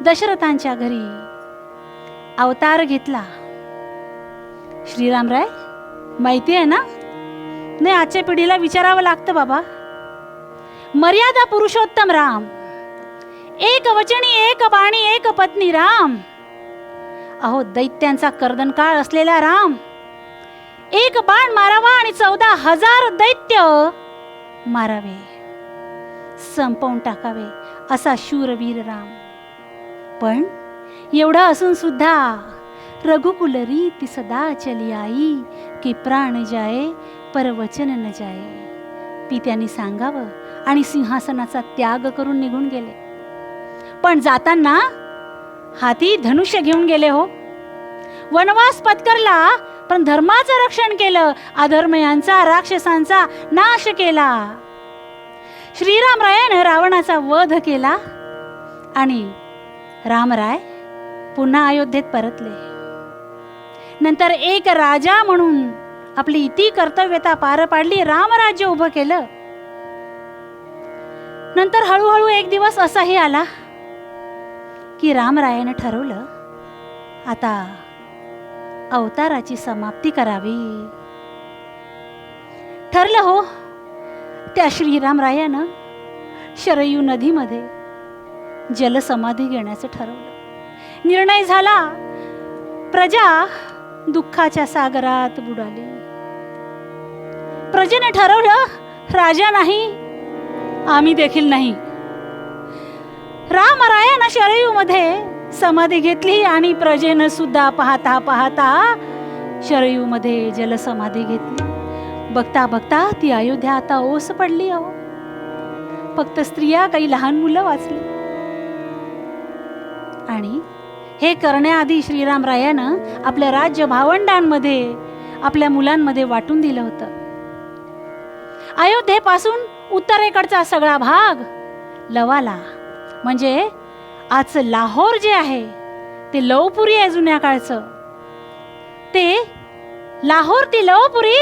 A: दशरथांच्या घरी अवतार घेतला. श्रीरामराय माहिती आहे ना? नाही, आजच्या पिढीला विचारावं लागतं बाबा. मर्यादा पुरुषोत्तम राम, एक वचनी, एक बाणी, एक पत्नी राम. अहो, दैत्यांचा कर्दनकाळ असलेला राम, एक बाण मारावा आणि 14,000 दैत्य मारावे, संपवून टाकावे असा शूरवीर राम. पण एवढं असून सुद्धा रघुकुल रीती सदा चली आई, की प्राण जाए पर वचन न जाए. पित्याने सांगावं आणि सिंहासनाचा त्याग करून निघून गेले. पण जाताना हाती धनुष्य घेऊन गेले हो. वनवास पत्करला पण धर्माचं रक्षण केलं, अधर्मयांचा, राक्षसांचा नाश केला. श्रीरामरायानं रावणाचा वध केला आणि रामराय पुन्हा अयोध्येत परतले. नंतर एक राजा म्हणून आपली इती कर्तव्यता पार पाडली, रामराज्य उभं केलं. नंतर हळूहळू एक दिवस असाही आला की रामरायानं ठरवलं आता अवताराची समाप्ती करावी. ठरलं हो. त्या श्रीरामरायानं शरयू नदीमध्ये जलसमाधी घेण्याचं ठरवलं. निर्णय झाला. प्रजा दुःखाच्या सागरात बुडाली. प्रजेने ठरवलं राजा नाही, आम्ही देखील नाही. रामरायानं शरयूमध्ये समाधी घेतली आणि प्रजेनं सुद्धा पाहता पाहता शरयूमध्ये जलसमाधी घेतली. बघता बघता ती अयोध्या आता ओस पडली. अहो, फक्त स्त्रिया, काही लहान मुलं वाचली. आणि हे करण्याआधी श्रीरामरायानं आपल्या राज्य भावंडांमध्ये, आपल्या मुलांमध्ये वाटून दिलं होतं. अयोध्येपासून उत्तरेकडचा सगळा भाग लवाला, म्हणजे आजचं लाहोर जे आहे ते लवपुरी आहे जुन्या काळचं. ते लाहोर, ती लवपुरी,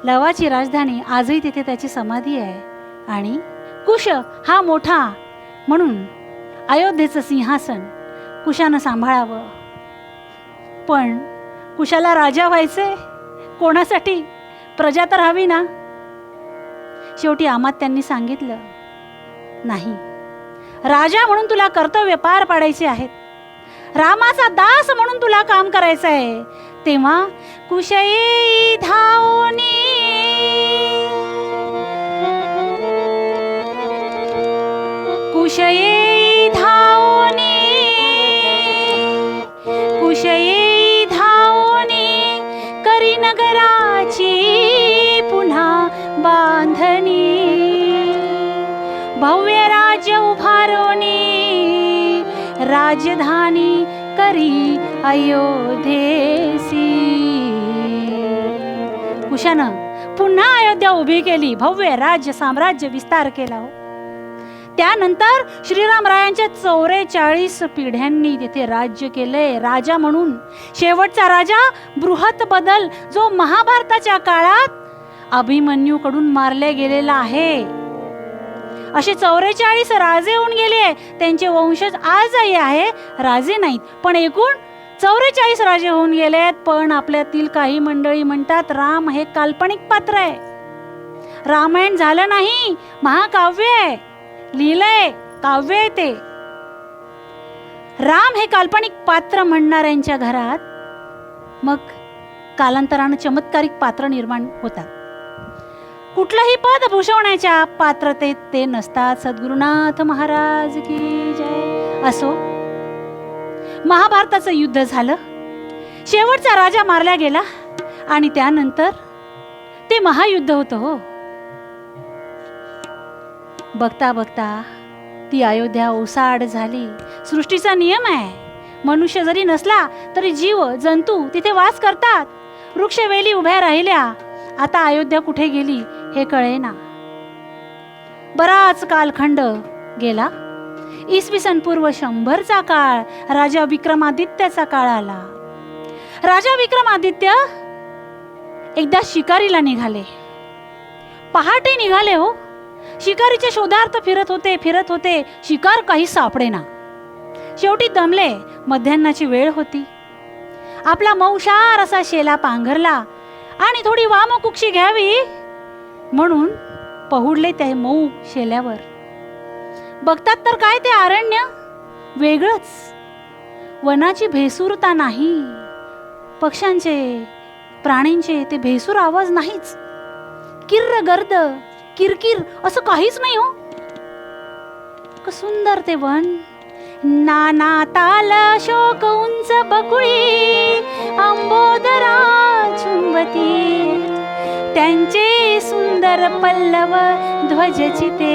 A: लवाची राजधानी, आजही तिथे त्याची समाधी आहे. आणि कुश हा मोठा म्हणून अयोध्येचं सिंहासन कुशानं सांभाळावं. पण कुशाला राजा व्हायचे कोणासाठी? प्रजा तर हवी ना. शेवटी अमात्यांनी सांगितलं, नाही, राजा म्हणून तुला कर्तव्य पार पाडायचे आहेत, रामाचा दास म्हणून तुला काम करायचं आहे. तेव्हा कुशई धावनी कुशई धावनी कुशई धावनी करी नगराची पुन्हा बांधणी. भव्य राज्य उभारोनी राजधानी करी अयोध्येसी. कुशानं पुन्हा अयोध्या उभी केली, भव्य राज्य साम्राज्य विस्तार केला. हो, त्यानंतर श्रीरामरायांच्या 44 पिढ्यांनी तिथे राज्य केले राजा म्हणून. शेवटचा राजा बृहत बदल, जो महाभारताच्या काळात अभिमन्यूकडून मारले गेलेला आहे. असे 44 राजे होऊन गेले. त्यांचे वंशज आजही आहे, राजे नाहीत, पण एकूण 44 राजे होऊन गेलेत. पण आपल्यातील काही मंडळी म्हणतात राम हे काल्पनिक पात्र आहे, रामायण झालं नाही, महाकाव्य आहे, लिहिलंय, काव्य आहे ते. राम हे काल्पनिक पात्र म्हणणाऱ्यांच्या घरात मग कालांतरानं चमत्कारिक पात्र निर्माण होतात. कुठलंही पद भूषवण्याच्या पात्रतेत ते नसतात. सद्गुरुनाथ महाराज की जय. असो, महाभारताचं युद्ध झालं, शेवटचा राजा मारला गेला आणि त्यानंतर ते महायुद्ध होतं. हो, बघता बघता ती अयोध्या ओसाड झाली. सृष्टीचा नियम आहे, मनुष्य जरी नसला तरी जीव जंतू तिथे वास करतात. वृक्षवेली उभ्या राहिल्या. आता अयोध्या कुठे गेली हे कळेना. बराच कालखंड गेला. इसवी सन पूर्व 100चा काळ, राजा विक्रमादित्याचा काळ आला. राजा विक्रमादित्य एकदा शिकारीला निघाले. पहाटे निघाले. हो, शिकारीच्या शोधार्थ फिरत होते. शिकार काही सापडेना. शेवटी दमले. मध्यान्नाची वेळ होती. आपला मौशार असा शेला पांघरला आणि थोडी वामकुक्षी घ्यावी म्हणून पहुडले त्या मऊ शेल्यावर. बघतात तर काय ते अरण्य वेगळंच. वनाची भेसूरता नाही, पक्ष्यांचे, प्राणींचे ते भेसूर आवाज नाहीच. किर्र गर्द, किरकिर असं काहीच नाही. हो, सुंदर ते वन. नाना ताल शोक उंच बकुळी अंबोदरा चुंबती. त्यांचे सुंदर पल्लव ध्वजचिते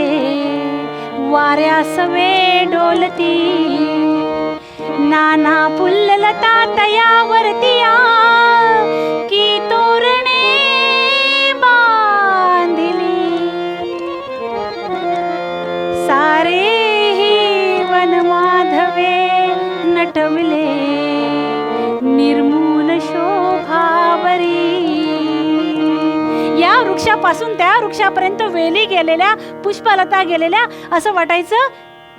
A: वाऱ्यास वे डोलती. नाना फुल्ललता तयावरतिया की तोरणे बांधिली. सारे ही वनमाधवे नटविले निर्मूल शोभावरी. या वृक्षापासून त्या वृक्षापर्यंत वेली गेलेल्या, पुष्पलता गेलेल्या, असं वाटायचं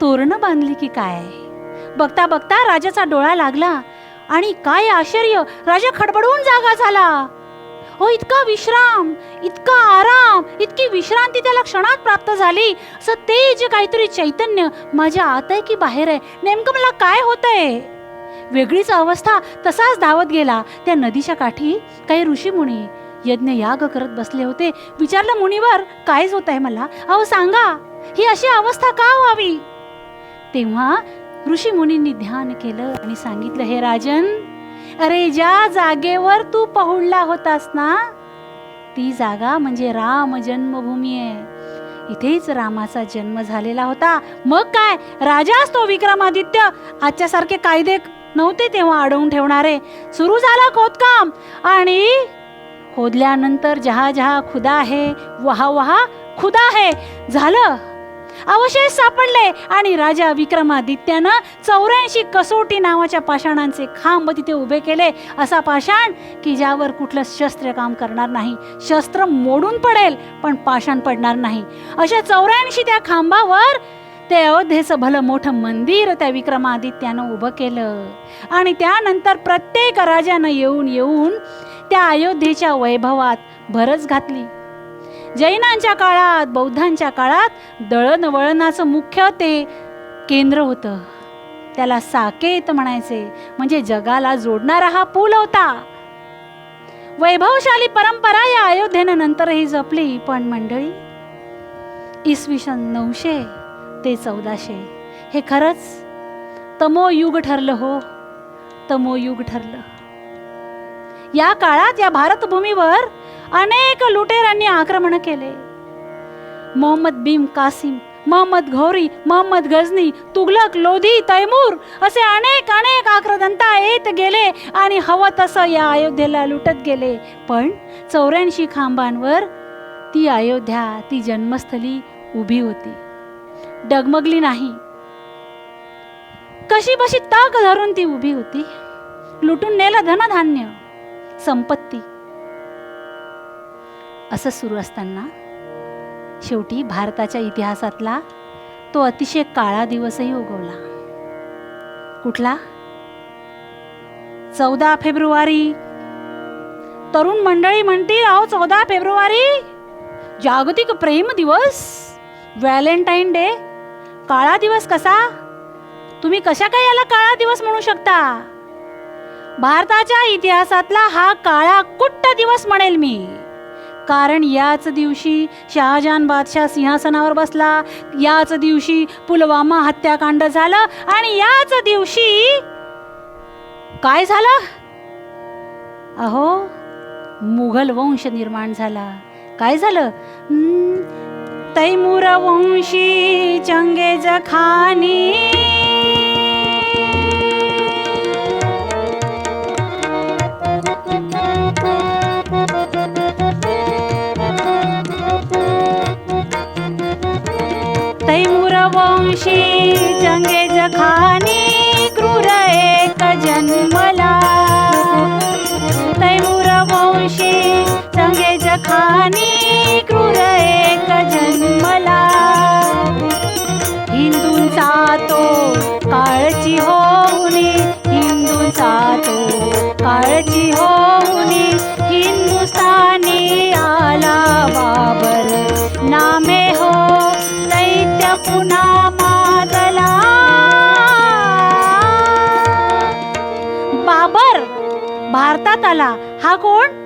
A: तोरणं बांधली की काय. बघता बघता राजाचा डोळा लागला आणि काय आश्चर्य, राजा खडबडून जागा झाला. हो, इतका विश्राम, इतका आराम, इतकी विश्रांती त्याला क्षणात प्राप्त झाली. असं तेज, काहीतरी चैतन्य माझ्या आत आहे की बाहेर आहे, नेमकं मला काय होतंय? वेगळीच अवस्था. तसाच धावत गेला. त्या नदीच्या काठी काही ऋषीमुनी यज्ञ याग करत बसले होते. विचारलं, मुनीवर कायच होत आहे मला, अहो सांगा, ही अशी अवस्था का व्हावी? तेव्हा ऋषी मुनींनी ध्यान केलं आणि सांगितलं, हे राजन, अरे ज्या जागेवर तू पहुडला होतास ना, ती जागा म्हणजे राम जन्मभूमी आहे. इथेच रामाचा जन्म झालेला होता. मग काय, राजाच तो विक्रमादित्य. आजच्या सारखे कायदे नव्हते तेव्हा अडवून ठेवणारे. सुरू झालं खोदकाम आणि खोदल्यानंतर जहा जहा खुदा है वहा वहा खुदा है झालं. अवशेष सापडले आणि राजा विक्रमादित्यानं 84 कसोटी नावाच्या पाषाणांचे खांब तिथे उभे केले. असा पाषाण की ज्यावर कुठलं शस्त्र काम करणार नाही. शस्त्र मोडून पडेल पण पाषाण पडणार नाही. अशा 84 त्या खांबावर ते अयोध्येचं भलं मोठं मंदिर त्या विक्रमादित्यानं उभं केलं. आणि त्यानंतर प्रत्येक राजानं येऊन येऊन त्या अयोध्येच्या वैभवात भरच घातली. जैनांच्या काळात, बौद्धांच्या काळात दळणवळणाचं मुख्य ते केंद्र होतं. त्याला साकेत म्हणायचे, म्हणजे जगाला जोडणारा हा पूल होता. वैभवशाली परंपरा या अयोध्येनं नंतरही जपली. पण मंडळी, इसवी सन 900 ते 1400 हे खरंच तमोयुग ठरलं. हो, तमोयुग ठरलं. या काळात या भारतभूमीवर अनेक लुटेरांनी आक्रमण केले. मोहम्मद बिन कासिम, मोहम्मद घौरी, मोहम्मद गझनी, तुगलक, लोधी, तैमूर असे अनेक अनेक आक्रमणता येत गेले आणि हवं तसं या अयोध्येला लुटत गेले. पण 84 खांबांवर ती अयोध्या, ती जन्मस्थली उभी होती, डगमगली नाही. कशी बशी तग धरून ती उभी होती. लुटून नेलं धनधान्य, संपत्ती. असं सुरू असताना शेवटी भारताच्या इतिहासातला तो अतिशय काळा दिवसही उगवला. कुठला? 14 फेब्रुवारी. तरुण मंडळी म्हणतील, अहो 14 फेब्रुवारी जागतिक प्रेम दिवस, व्हॅलेंटाईन डे. काळा दिवस कसा? तुम्ही कशा काय याला काळा दिवस म्हणू शकता? भारताच्या इतिहासातला हा काळा कुट्ट दिवस म्हणेल मी. कारण याच दिवशी शहाजहान बादशाह सिंहासनावर बसला, याच दिवशी पुलवामा हत्याकांड झालं आणि याच दिवशी काय झालं? अहो, मुघल वंश निर्माण झाला. काय झालं? तैमूर वंशी चंगेज खानी, तैमूर वंशी चंगेज खानी क्रूर एक जन्मला. तैमूर वंशी चंगेज खानी क्रूर एक जन्मला. हिंदूंचा तो काळची होऊनी, हिंदूंचा तो काळची होऊनी, हिंदुस्थानी आला बाबर नामे हो, दैत्य पुन्हा माजला. बाबर भारतात आला. हा कोण?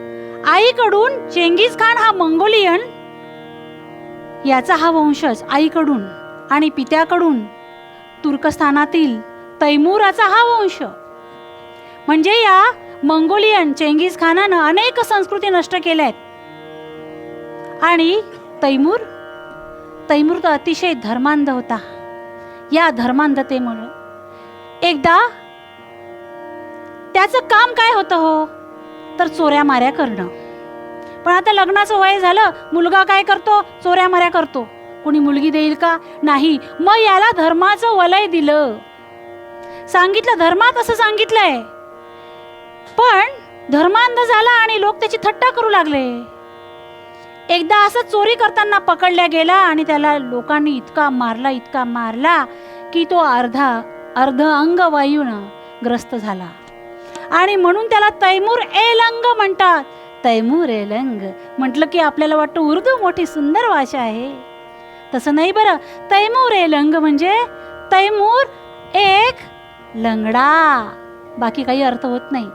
A: आईकडून चेंगीज खान हा मंगोलियन, याचा हा वंशज आईकडून, आणि पित्याकडून तुर्कस्थानातील तैमूराचा हा वंश. म्हणजे या मंगोलियन चेंगीज खानानं अनेक संस्कृती नष्ट केल्या आहेत. आणि तैमूर तर अतिशय धर्मांध होता. या धर्मांधतेमुळे एकदा त्याचं काम काय होतं हो, तर चोऱ्या माऱ्या करणं. पण आता लग्नाचं वय झालं, मुलगा काय करतो? चोऱ्या माऱ्या करतो. कोणी मुलगी देईल का? नाही. मग याला धर्माचं वलय दिलं. सांगितलं धर्मात असं सांगितलंय, पण धर्मांध झाला आणि लोक त्याची थट्टा करू लागले. एकदा असं चोरी करताना पकडल्या गेला आणि त्याला लोकांनी इतका मारला की तो अर्धा अर्ध अंग वायूनं ग्रस्त झाला आणि म्हणून त्याला तैमूर एलंग म्हणतात. तैमूर एलंग म्हटलं की आपल्याला वाटतं उर्दू मोठी सुंदर भाषा आहे. तसं नाही बरं. तैमूर एलंग म्हणजे तैमूर एक लंगडा, बाकी काही अर्थ होत नाही.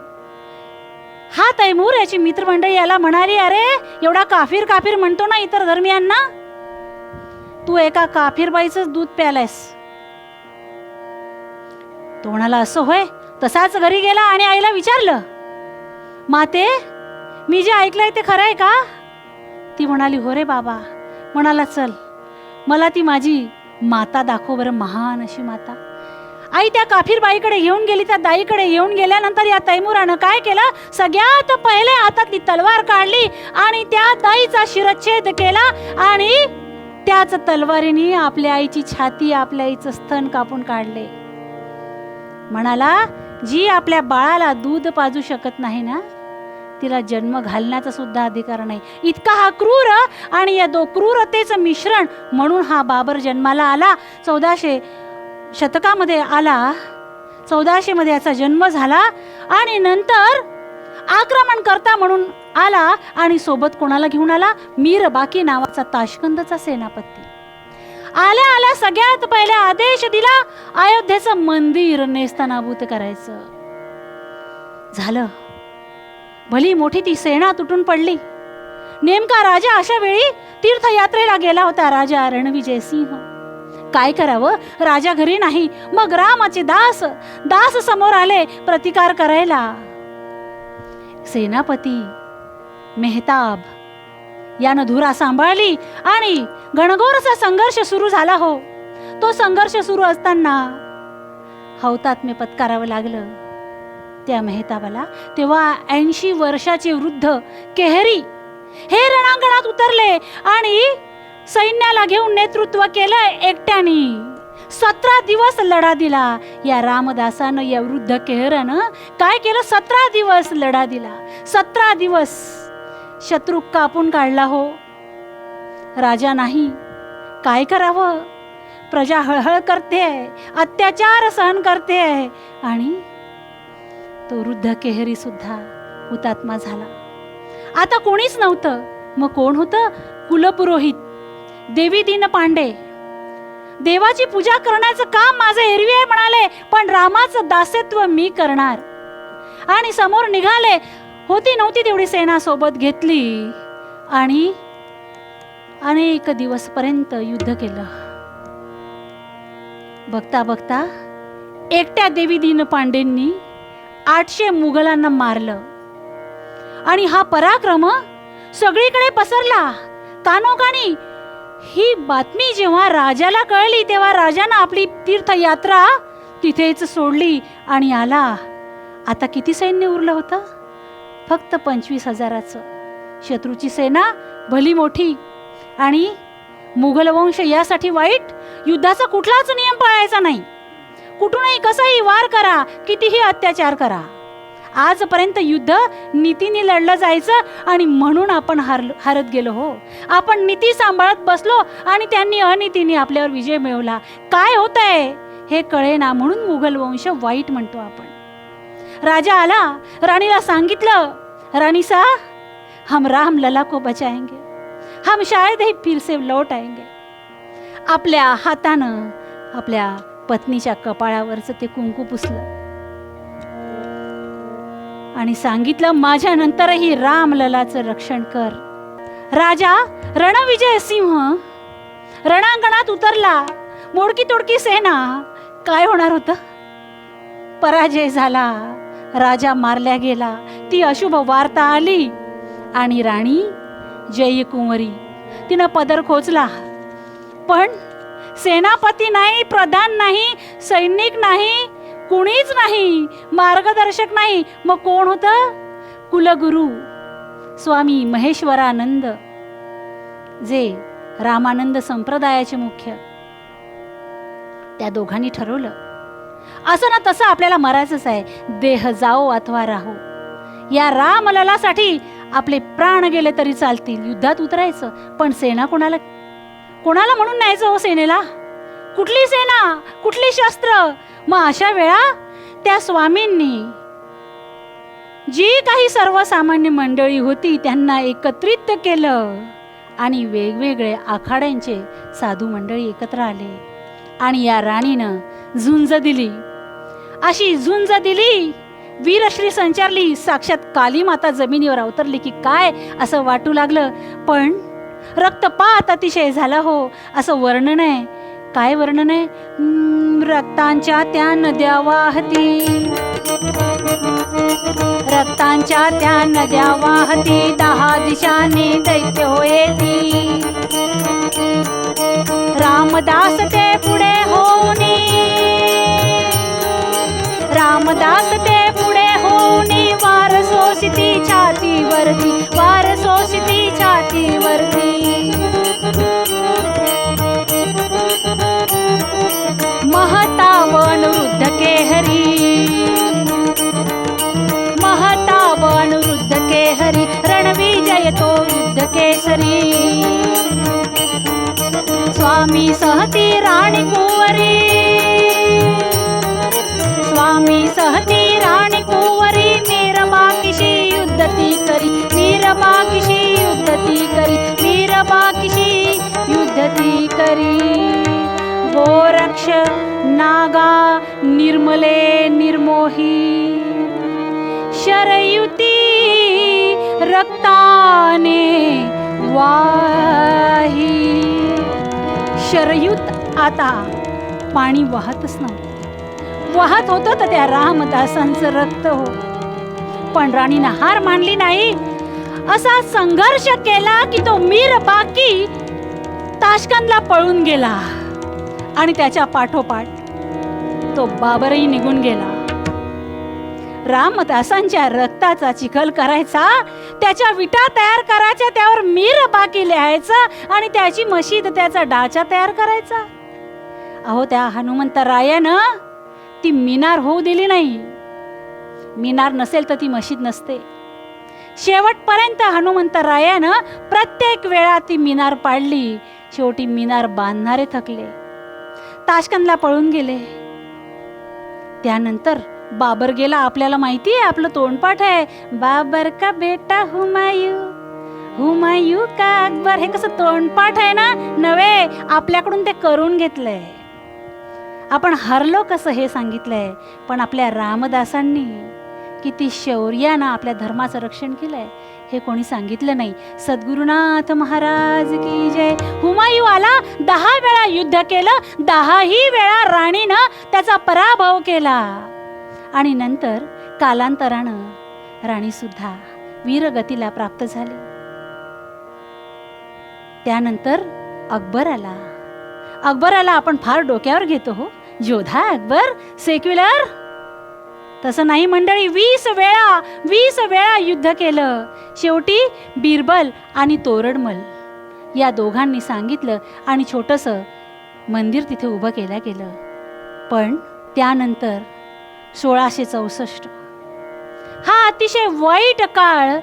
A: हा तैमूर याची मित्रमंडळी याला म्हणाली, अरे एवढा काफीर काफीर म्हणतो ना इतर धर्मियांना, तू एका काफीर बाईचंच दूध प्यालायस. तो म्हणाला, असं होय. तसाच घरी गेला आणि आईला विचारलं, माते मी जे ऐकलंय ते खरं आहे का? ती म्हणाली, हो रे बाबा. म्हणाला, चल मला ती माझी माता दाखव बरं, महान अशी माता. आई त्या काफीर बाईकडे घेऊन गेली. त्या दाईकडे घेऊन गेल्यानंतर या तैमुरानं काय केलं, सगळ्यात पहिले हातातली तलवार काढली आणि त्या दाईचा शिरच्छेद केला आणि त्याच तलवारीने आपल्या आईची छाती, आपल्या आईचं स्तन कापून काढले. म्हणाला, जी आपल्या बाळाला दूध पाजू शकत नाही ना, तिला जन्म घालण्याचा सुद्धा अधिकार नाही. इतका हा क्रूर आणि या क्रूरतेचं मिश्रण म्हणून हा बाबर जन्माला आला. 1400 शतकामध्ये आला. 1400 मध्ये याचा जन्म झाला आणि नंतर आक्रमणकर्ता म्हणून आला आणि सोबत कोणाला घेऊन आला, मीर बाकी नावाचा ताशकंदचा सेनापती. आल्या आल्या सगळ्यात पहिले आदेश दिला, अयोध्येचं मंदिर नेस्तनाबूत करायचं. झालं. भली मोठी ती सेना तुटून पडली. नेमका राजा अशा वेळी तीर्थयात्रेला गेला होता, राजा रणविजय सिंह. काय करावं, राजा घरी नाही. मग रामाचे दास समोर आले प्रतिकार करायला. सेनापती मेहताब यानं धुरा सांभाळली आणि घनघोरचा संघर्ष सुरू झाला. हो, तो संघर्ष सुरू असताना हौतात्म्य पत्करावं लागलं त्या मेहताबाला. तेव्हा 80 वर्षाचे वृद्ध केहरी हे रणांगणात उतरले आणि सैन्याला घेऊन नेतृत्व केलं एकट्याने. 17 दिवस लढा दिला. या रामदासानं, या वृद्ध केहरानं काय केलं, 17 दिवस लढा दिला. 17 दिवस शत्रू कापून काढला. हो, राजा नाही. काय करावं, प्रजा हळहळ करते, अत्याचार सहन करते आणि तो वृद्ध केहरी सुद्धा हुतात्मा झाला. आता कोणीच नव्हतं. मग कोण होतं, कुलपुरोहित देवी दीन पांडे. देवाची पूजा करण्याचं काम माझं एरवी आहे म्हणाले, पण रामाचं दासत्व मी करणार. आणि समोर निघाले. होती नव्हती तेवढी सेना सोबत घेतली आणि अनेक दिवस पर्यंत युद्ध केलं. बघता बघता एकट्या देवी दीन पांडेंनी 800 मुघलांना मारलं आणि हा पराक्रम सगळीकडे पसरला. कानोकानी ही बातमी जेव्हा राजाला कळली, तेव्हा राजानं आपली तीर्थयात्रा तिथेच सोडली आणि आला. आता किती सैन्य उरलं होतं, फक्त 25,000चं. शत्रूची सेना भली मोठी आणि मुघल वंश यासाठी वाईट, युद्धाचा कुठलाच नियम पाळायचा नाही. कुठूनही कसाही वार करा, कितीही अत्याचार करा. आजपर्यंत युद्ध नीतीने लढलं जायचं आणि म्हणून आपण हारत गेलो. हो, आपण नीती सांभाळत बसलो आणि त्यांनी अनीतीने आपल्यावर विजय मिळवला. काय होतंय हे कळेना म्हणून मुघल वंश वाईट म्हणतो आपण. राजा आला, राणीला सांगितलं, राणी सा हम राम लला को बचाएंगे, हम शायद ही फिर से लौट आएंगे. आपल्या हातानं आपल्या पत्नीच्या कपाळावरचं ते कुंकू पुसलं आणि सांगितलं, माझ्या नंतरही रामललाचं रक्षण कर. राजा रणविजय सिंह रणांगणात उतरला. मोडकी तोडकी सेना. काय होणार होतं, पराजय झाला. राजा मारल्या गेला. ती अशुभ वार्ता आली आणि राणी जयकुंवरी तिनं पदर खोचला. पण सेनापती नाही, प्रधान नाही, सैनिक नाही, कुणीच नाही, मार्गदर्शक नाही. मग कोण होतं, कुलगुरू स्वामी महेश्वरानंद, जे रामानंद संप्रदायाचे मुख्य. त्या दोघांनी ठरवलं, असं ना तसं आपल्याला मरायचंच आहे. देह जाओ अथवा राहो. या रामललासाठी आपले प्राण गेले तरी चालतील. युद्धात उतरायचं, पण सेना कोणाला म्हणून न्यायचं हो सेनेला? कुठली सेना, कुठली शस्त्र? मग अशा वेळा त्या स्वामींनी जी काही सर्वसामान्य मंडळी होती त्यांना एकत्रित केलं आणि वेगवेगळे आखाड्यांचे साधू मंडळी एकत्र आले आणि या राणीनं झुंज दिली. अशी झुंज दिली, वीरश्री संचारली, साक्षात काली माता जमिनीवर अवतरली की काय असं वाटू लागलं. पण रक्तपात अतिशय झाला हो असं वर्णन आहे. काय वर्णन आहे? रक्तांच्या त्या नद्या वाहती, रक्तांच्या त्या नद्या वाहती, 10 दिशांनी दैत्य होयेती. रामदास ते पुढे होऊनी, रामदास ते पुढे होऊनी, वार सोसिती छातीवरती, वार सोसिती छातीवरती. महता वनुरुद्ध केहरी, महता वनुरुद्ध केहरी, रणविजय तो युद्ध केसरी. स्वामी सहती राणी कुंवरी, स्वामी सहती राणी कुंवरी, मीरबाकीशी युद्ध ती करी, मीरबाकीशी युद्ध ती करी, मीरबाकीशी युद्ध ती करी. गोरक्ष नागा निर्मले निर्मोही, शरयुती रक्ताने वाही. शरयुत आता पाणी वाहतच नव्हतं, वाहत होतं तर त्या रामदासांचं रक्त हो. पण राणीनं हार मानली नाही, असा संघर्ष केला की तो मीरबाकी ताशकंदला पळून गेला आणि त्याच्या पाठोपाठ तो बाबरही निघून गेला. रामदासांच्या रक्ताचा चिखल करायचा, त्याच्या विटा तयार करायच्या, त्यावर मीरबाकी लिहायचा आणि त्याची मशीद, त्याचा ढाचा तयार करायचा. अहो त्या हनुमंतरायानं ती मिनार होऊ दिली नाही. मिनार नसेल तर ती मशीद नसते. शेवटपर्यंत हनुमंतरायानं प्रत्येक वेळा ती मिनार पाडली. शेवटी मिनार बांधणारे थकले, ताशकंदला पळून गेले. त्यानंतर बाबर गेला. आपल्याला माहिती आहे, आपलं तोंडपाठ आहे, बाबर का बेटा हुमायूं, हुमायूं का अकबर. हे कसं तोंडपाठ आहे ना, नव्हे आपल्याकडून ते करून घेतलंय. आपण हरलो कसं हे सांगितलंय. पण आपल्या रामदासांनी किती शौर्यानं आपल्या धर्माचं रक्षण केलंय हे कोणी सांगितलं नाही. सद्गुरुनाथ महाराज की जय. हुमायूं आला, 10 वेळा युद्ध केलं, 10ही वेळा राणीनं त्याचा पराभव केला. आणि नंतर कालांतरानं राणी सुद्धा वीरगतीला प्राप्त झाली. त्यानंतर अकबर आला. अकबराला आपण फार डोक्यावर घेतो हो, योधा अकबर, सेक्युलर. तसं नाही मंडळी, 20 वेळा युद्ध केलं. शेवटी बिरबल आणि तोरडमल या दोघांनी सांगितलं आणि छोटंसं मंदिर तिथे उभं केलं गेलं. पण त्यानंतर 1664 हा अतिशय वाईट काळ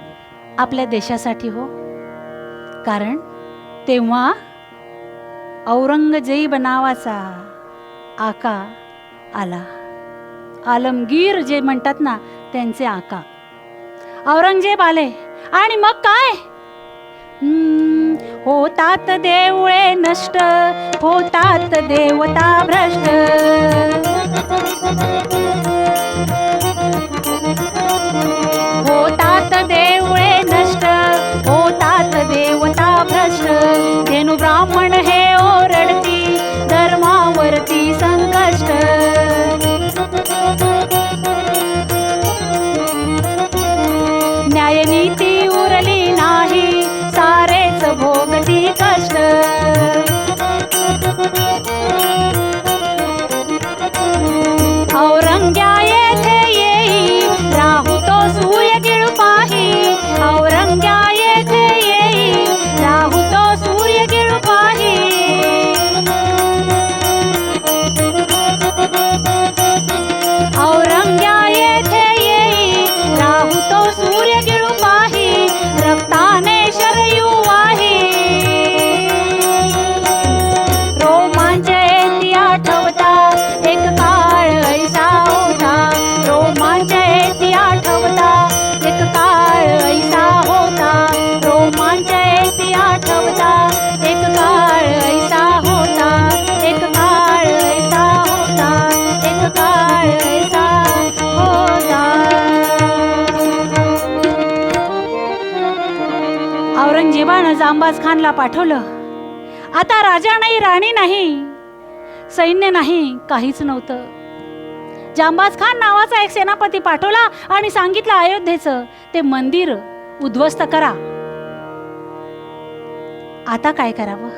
A: आपल्या देशासाठी हो. कारण तेव्हा औरंगजेब नावाचा आका आला. आलमगीर जे म्हणतात ना, त्यांचे आका औरंगजेब आले. आणि मग काय, होतात देवळे नष्ट, होतात देवता भ्रष्ट. होतात देवळे नष्ट, होतात देवता भ्रष्ट. धेनु ब्राह्मण हे ओरडती, धर्मावरती संकष्ट. न्यायनीती उरली नाही, सारेच भोगती कष्ट. औरंग्या औरंगजेबानं जांबाज खानला पाठवलं. आता राजा नाही, राणी नाही, सैन्य नाही, काहीच नव्हतं. जांबाज खान नावाचा एक सेनापती पाठवला आणि सांगितलं अयोध्येचं ते मंदिर उद्ध्वस्त करा. आता काय करावं?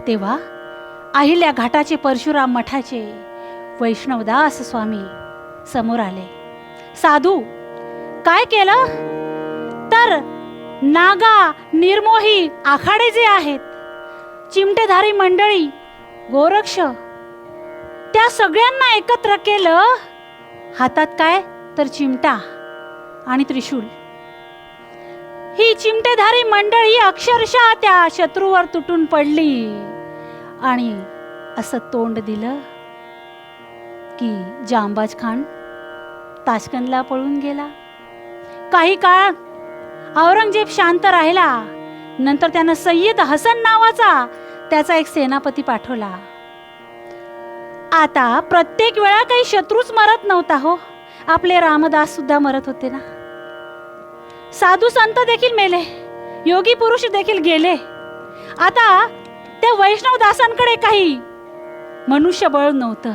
A: तेव्हा अहिल्या घाटाचे परशुराम मठाचे वैष्णवदास स्वामी समोर आले. साधू काय केलं तर नागा निर्मोही आखाडे जे आहेत, चिमटेधारी मंडळी, गोरक्ष, त्या सगळ्यांना एकत्र केलं. हातात काय तर चिमटा आणि त्रिशूल. ही चिमटेधारी मंडळी अक्षरशः त्या शत्रूवर तुटून पडली आणि असं तोंड दिलं की जांबाज खान ताशकंदला पळून गेला. काही काळ औरंगजेब शांत राहिला. नंतर त्यानं सय्यद हसन नावाचा त्याचा एक सेनापती पाठवला. आता प्रत्येक वेळा काही शत्रूच मरत नव्हता हो, आपले रामदास सुद्धा मरत होते ना. साधू संत देखील मेले, योगी पुरुष देखील गेले. आता त्या वैष्णवदासांकडे काही मनुष्यबळ नव्हतं,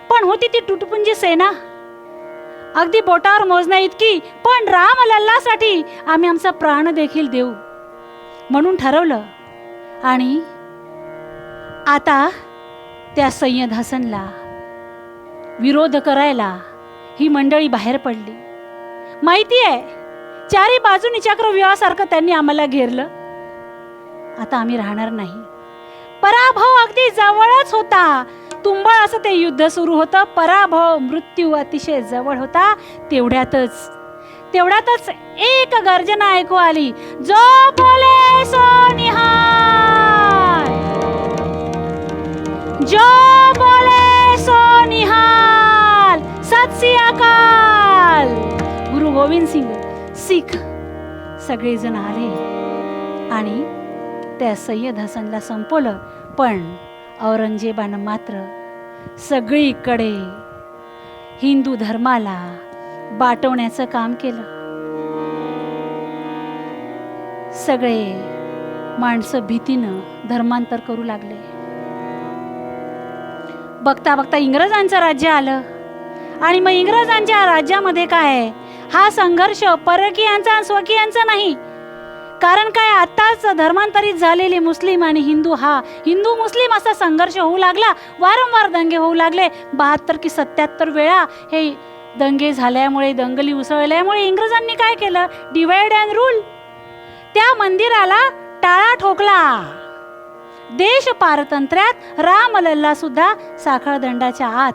A: पण होती ती तुटपुंजी सेना, अगदी बोटावर मोजण्या इतकी. पण राम लल्लासाठी आम्ही आमचा प्राण देखील देऊ म्हणून ठरवलं. आणि आता त्या सय्यद हसनला विरोध करायला ही मंडळी बाहेर पडली. माहिती आहे, चारी बाजूनी चक्रव्यूहासारखं त्यांनी आम्हाला घेरलं. आता आम्ही राहणार नाही. पराभव अगदी जवळच होता. तुंबळ असं ते युद्ध सुरू होतं. पराभव, मृत्यू अतिशय जवळ होता. तेवढ्यातच एक गर्जना ऐकू आली, जो बोले सो निहाल, जो बोले सो निहाल, सत श्री अकाल. गुरु गोविंद सिंग सिख सगळेजण आले आणि त्या सय्यद हसनला संपवलं. पण औरंगजेबानं मात्र सगळीकडे हिंदू धर्माला बाटवण्याचं काम केलं. सगळे माणसं भीतीनं धर्मांतर करू लागले. बघता बघता इंग्रजांचं राज्य आलं आणि मग इंग्रजांच्या राज्यामध्ये काय, हा संघर्ष परकीयांचा आणि स्वकीयांचा नाही. कारण काय, आताच धर्मांतरित झालेले मुस्लिम आणि हिंदू, हा हिंदू मुस्लिम असा संघर्ष होऊ लागला. वारंवार दंगे होऊ लागले. 72 की 77 वेळा हे दंगे झाल्यामुळे, दंगली उसळल्यामुळे इंग्रजांनी काय केलं, डिवाइड अँड रूल. त्या मंदिराला टाळा ठोकला. देश पारतंत्र्यात रामलल्ला सुद्धा साखळदंडाच्या आत.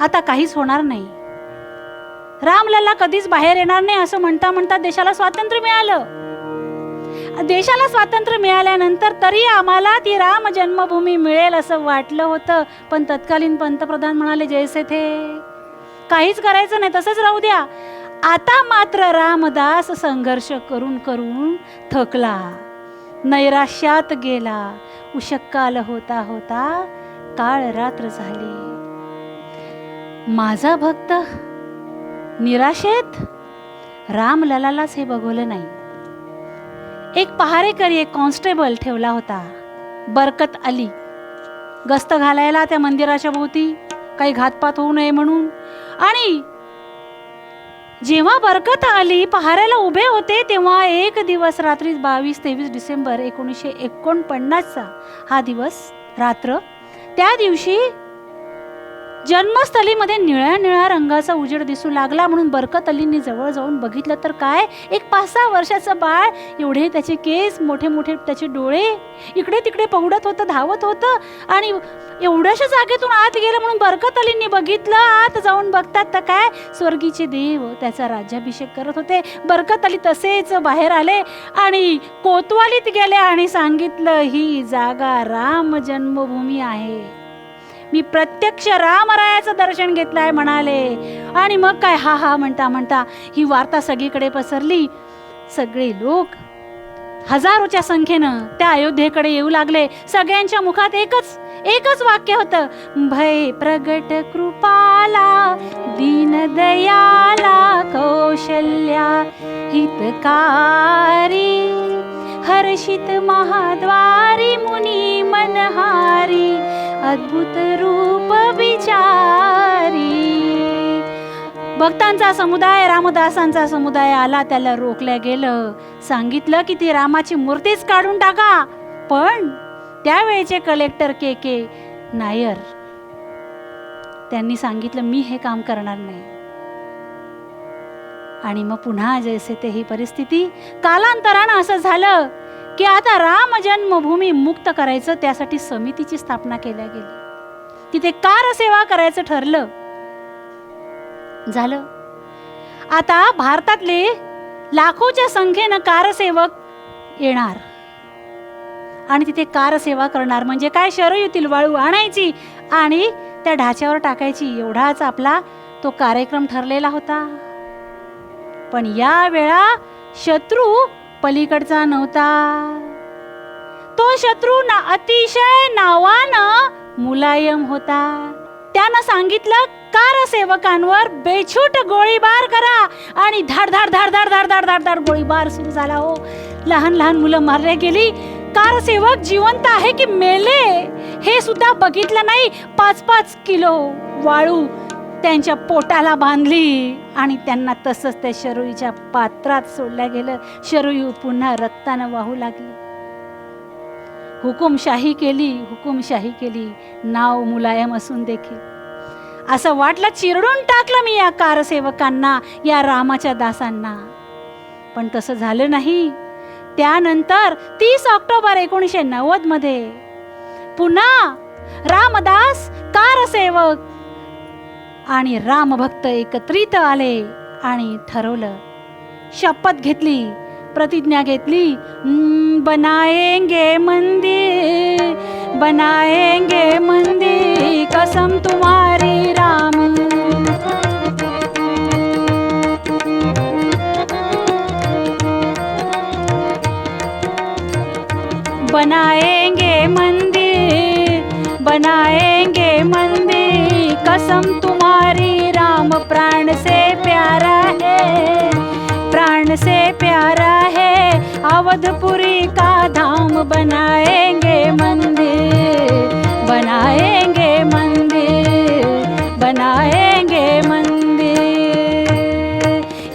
A: आता काहीच होणार नाही. रामलल्ला कधीच बाहेर येणार नाही असं म्हणता म्हणता देशाला स्वातंत्र्य मिळालं. देशाला स्वातंत्र्य मिळाल्यानंतर तरी आम्हाला ती राम जन्मभूमी मिळेल असं वाटलं होतं. पण तत्कालीन पंतप्रधान म्हणाले, जैसे थे, काहीच करायचं नाही, तसंच राहू द्या. आता मात्र रामदास संघर्ष करून करून थकला, नैराश्यात गेला. उशक्काल होता होता काळ रात्र झाली. माझा भक्त निराशेत रामललालाच हे बघवलं नाही. एक पहारेकरी, एक कॉन्स्टेबल ठेवला होता, बरकत अली, गस्त घालायला त्या मंदिराच्या भोवती, काही घातपात होऊ नये म्हणून. आणि जेव्हा बरकत अली पहाऱ्याला उभे होते तेव्हा एक दिवस रात्री 22-23 डिसेंबर 1949चा हा दिवस, रात्र. त्या दिवशी जन्मस्थलीमध्ये निळ्या निळ्या रंगाचा उजेड दिसू लागला. म्हणून बरकत अलींनी जवळ जाऊन बघितलं तर काय, एक 5-6 वर्षाचं बाळ, एवढे त्याचे केस, मोठे मोठे त्याचे डोळे, इकडे तिकडे पवडत होतं, धावत होतं आणि एवढ्याशा जागेतून आत गेलं. म्हणून बरकत अलींनी बघितलं. आत जाऊन बघतात तर काय, स्वर्गीचे देव त्याचा राज्याभिषेक करत होते. बरकत अली तसेच बाहेर आले आणि कोतवालीत गेले आणि सांगितलं, ही जागा राम जन्मभूमी आहे, मी प्रत्यक्ष रामरायाचं दर्शन घेतलंय म्हणाले. आणि मग काय, हा हा म्हणता म्हणता ही वार्ता सगळीकडे पसरली. सगळे लोक हजारोच्या संख्येनं त्या अयोध्येकडे येऊ लागले. सगळ्यांच्या मुखात एकच वाक्य होतं, भय प्रगट कृपाला दीन दयाला कौशल्या कौशल्या हितकारी हर्षित महाद्वारी मुनी मनहारी अद्भुत रूप विचारी. भक्तांचा समुदाय रामदासांचा समुदाय आला, त्याला रोखल्या गेलं. सांगितलं की ती रामाची मूर्तीच काढून टाका. पण त्यावेळेचे कलेक्टर के नायर त्यांनी सांगितलं मी हे काम करणार नाही. आणि मग पुन्हा जैसे ते ही परिस्थिती. कालांतरानं असं झालं की आता राम जन्मभूमी मुक्त करायचं, त्यासाठी समितीची स्थापना केल्या गेली. तिथे कारसेवा करायचं ठरलं. झालं. आता भारतातले लाखोच्या संख्येनं कारसेवक येणार आणि तिथे कारसेवा करणार. म्हणजे काय, शरयूतील वाळू आणायची आणि त्या ढाच्यावर टाकायची, एवढाच आपला तो कार्यक्रम ठरलेला होता. पण या वेळा शत्रू पलीकडचा नव्हता. तो शत्रू अतिशय नावानं मुलायम होता. त्यानं सांगितलं कारसेवकांवर बेछूट गोळीबार करा. आणि धाड धाड धाड धाड धाड धाड धाड धाड गोळीबार सुरू झाला. हो, लहान लहान मुलं मारल्या गेली. कारसेवक जिवंत आहे की मेले हे सुद्धा बघितलं नाही. 5-5 किलो वाळू त्यांच्या पोटाला बांधली आणि त्यांना तसंच त्या शरयूच्या पात्रात सोडल्या गेलं. शरयू पुन्हा रक्तानं वाहू लागली. हुकुमशाही केली, नाव मुलायम असून देखील. असं वाटलं चिरडून टाकलं मी या कारसेवकांना, या रामाच्या दासांना. पण तसं झालं नाही. त्यानंतर 30 ऑक्टोबर 1990 मध्ये पुन्हा रामदास, कारसेवक आणि रामभक्त एकत्रित आले आणि ठरवलं, शपथ घेतली, प्रतिज्ञा घेतली. बनाएंगे मंदिर कसम तुम्हारी राम. बनाएंगे मंदिर कसम तुम्हारी राम. प्राण से प्यारा है अवधपुरी का धाम. बनाएंगे मंदिर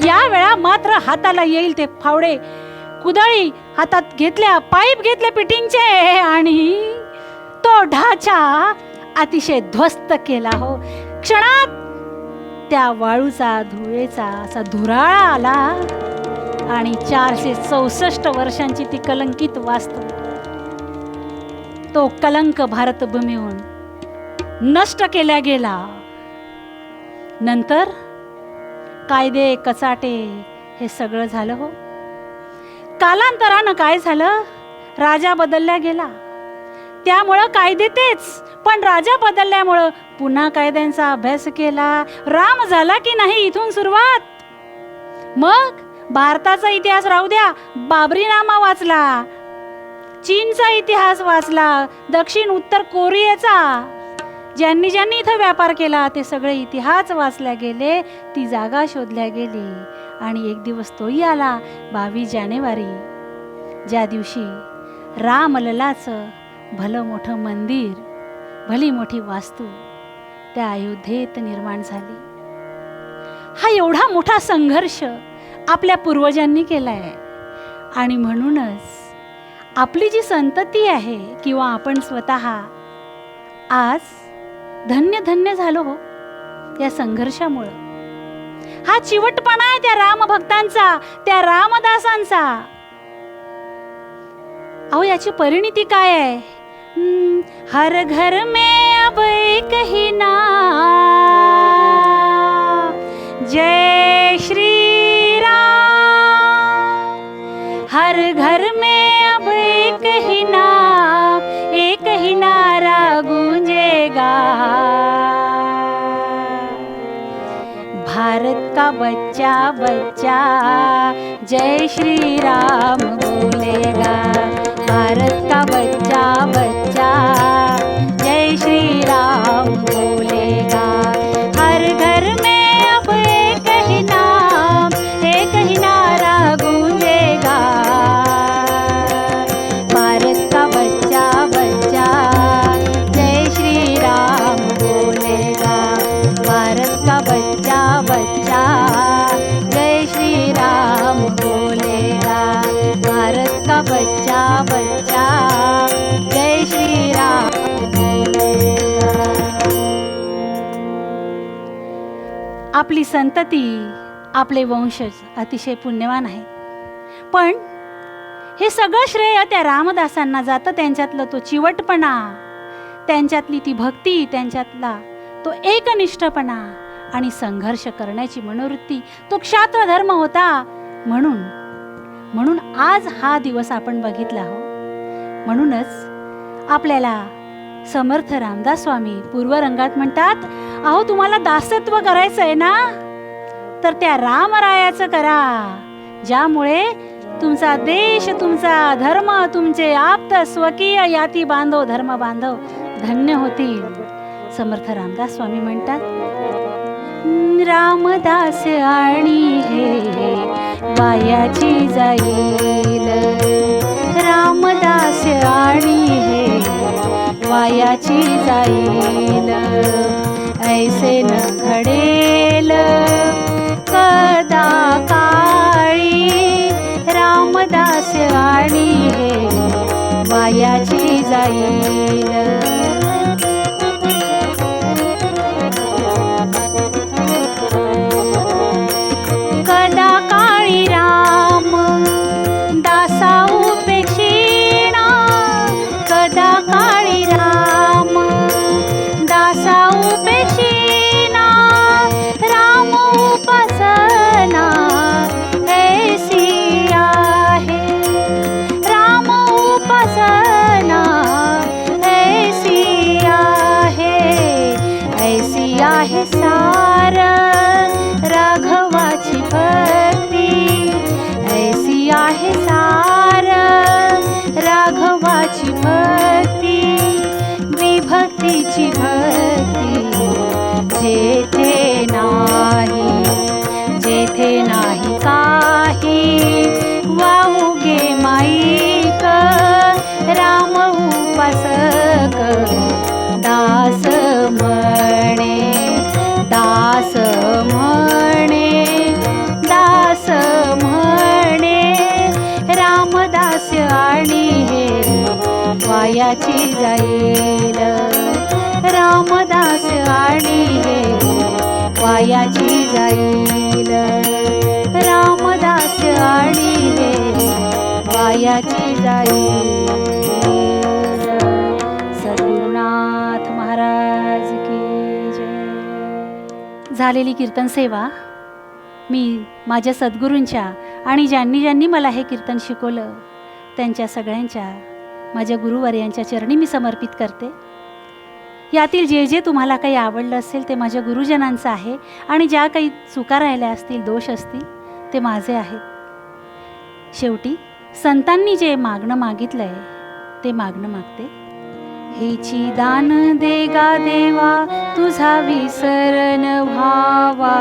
A: या वेळा मात्र हाताला येईल ते फावडे, कुदळी हातात घेतल्या, पाईप घेतले पिटिंगचे आणि तो ढाचा अतिशय ध्वस्त केला. हो, क्षणात त्या वाळूचा, धुळेचा असा धुराळा आला आणि 464 वर्षांची ती कलंकित वास्तू, तो कलंक भारतभूमीहून नष्ट केला गेला. नंतर कायदे कचाटे हे सगळं झालं. हो, कालांतरानं काय झालं, राजा बदलला गेला. त्यामुळं कायदे तेच, पण राजा बदलल्यामुळं पुन्हा कायद्यांचा अभ्यास केला. राम झाला की नाही इथून सुरुवात. मग भारताचा इतिहास राहू द्या, बाबरीनामा वाचला, चीनचा इतिहास वाचला, दक्षिण उत्तर कोरियाचा, ज्यांनी ज्यांनी इथं व्यापार केला ते सगळे इतिहास वाचल्या गेले. ती जागा शोधल्या गेली आणि एक दिवस तोही आला, 22 जानेवारी, ज्या दिवशी रामललाचं भलं मोठं मंदिर, भली मोठी वास्तू त्या अयोध्येत निर्माण झाली. हा एवढा मोठा संघर्ष आपल्या पूर्वजांनी केलाय आणि म्हणूनच आपली जी संतती आहे किंवा आपण स्वतः आज धन्य धन्य झालो हो या संघर्षामुळं. हा चिवटपणा आहे त्या रामभक्तांचा, त्या रामदासांचा. अहो, याची परिणिती काय आहे? हर घर में अब एक ही नाम, जय श्री राम. हर घर में अब एक ही नाम, एक ही नारा गूंजेगा. भारत का बच्चा बच्चा जय श्री राम बोलेगा. भारत का बच्चा बच्चा जय श्री राम बोलेगा. हर घर में अब एक ही नाम, आपली संतती, आपले वंशज अतिशय पुण्यवान आहे. पण हे सगळं श्रेय त्या रामदासांना जातं. त्यांच्यातलं तो चिवटपणा, त्यांच्यातली ती भक्ती, त्यांच्यातला तो एकनिष्ठपणा आणि संघर्ष करण्याची मनोवृत्ती, तो क्षात्र धर्म होता. म्हणून आज हा दिवस आपण बघितला आहोत. म्हणूनच आपल्याला समर्थ रामदास स्वामी पूर्वरंगात म्हणतात, अहो तुम्हाला दासत्व करायचं आहे ना, तर त्या रामरायाचं करा, ज्यामुळे तुमचा देश, तुमचा धर्म, तुमचे आप्त स्वकीय याती बांधव, धर्म बांधव धन्य होतील. समर्थ रामदास स्वामी म्हणतात, रामदास आणि हे वायाची जाईल, रामदास आणि हे वायाची जाईल, ऐसे न घडेल कदा काळी, रामदास आणि हे वायाची जाईल. कदा काळी राम दासा उपेक्षिणा, कदा काळी राम दासा उपेक्षिणा, राम उपासना ऐसी आहे, राम उपासना ऐसी आहे सार राघवाची भक्ती, ऐसी आहे सार राघवाची भक्ती, विभक्तीची भक्ती जेथे नाही काही, वाहुगे माईक राम उपासक, दास म्हणे, दास म्हणे, दास म्हणे, रामदास आणि हे वायाची जाईल, रामदास आणि हे वायाची जाईल, रामदास आणि हे वायाची जाईल. सद्गुरुनाथ महाराज की जय. झालेली कीर्तन सेवा मी माझ्या सद्गुरूंच्या आणि ज्यांनी मला हे कीर्तन शिकवलं त्यांच्या सगळ्यांच्या, माझ्या गुरुवर्यांच्या चरणी मी समर्पित करते. यातील जे तुम्हाला काही आवडलं असेल ते माझ्या गुरुजनांचं आहे, आणि ज्या काही चुका राहिल्या असतील, दोष असतील, ते माझे आहेत. शेवटी संतांनी जे मागणं मागितलंय ते मागणं मागते. हेची दान देगा देवा, तुझा विसरण व्हावा,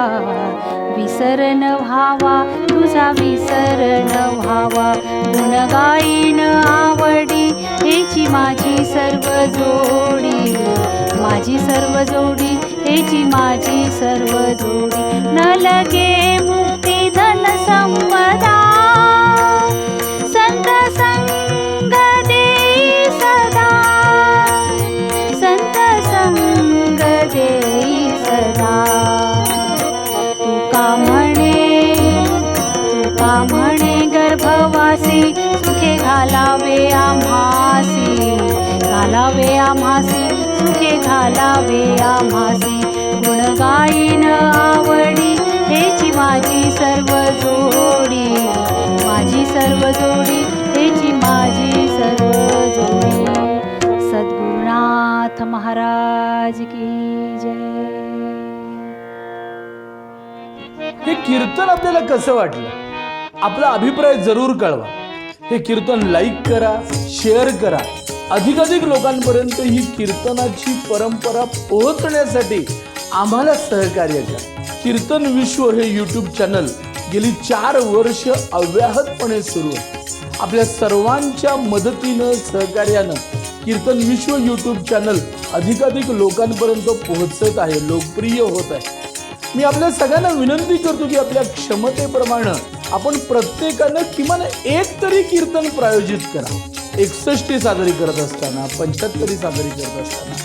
A: विसरण व्हावा, तुझा विसरण व्हावा, गुण गाईन आवडी, हेची माझी सर्व जोडी, माझी सर्व जोडी, हेची माझी सर्व जोडी, न लगे मुक्ती धन संपदा, संत संग देई सदा, संत संग देई सदा. तुका म्हणे गर्भवासी, सुखे घालावे आम्हासी, घालावे आम्हासी, सुखे घालावे आम्हासी, गुण गाईन आवडी, हेची माझी सर्व जोडी, माझी सर्व जोडी, हेची माझी सर्व जोडी. सद्गुरुनाथ महाराज की जय.
C: हे कीर्तन आपल्याला कसं वाटलं, आपला अभिप्राय जरूर कळवा. हे कीर्तन लाईक करा, शेअर करा. अधिकाधिक लोकांपर्यंत ही कीर्तनाची परंपरा पोहोचण्यासाठी आम्हाला सहकार्य करा. कीर्तन विश्व हे यूट्यूब चॅनल गेली 4 वर्ष अव्याहतपणे सुरू आहे. आपल्या सर्वांच्या मदतीनं, सहकार्यानं कीर्तन विश्व यूट्यूब चॅनल अधिकाधिक लोकांपर्यंत पोहोचत आहे, लोकप्रिय होत आहे. मी आपल्या सगळ्यांना विनंती करतो की आपल्या क्षमतेप्रमाणे आपण प्रत्येकानं किमान एक तरी कीर्तन प्रायोजित करा. 61 साजरी करत असताना, 75 साजरी करत असताना,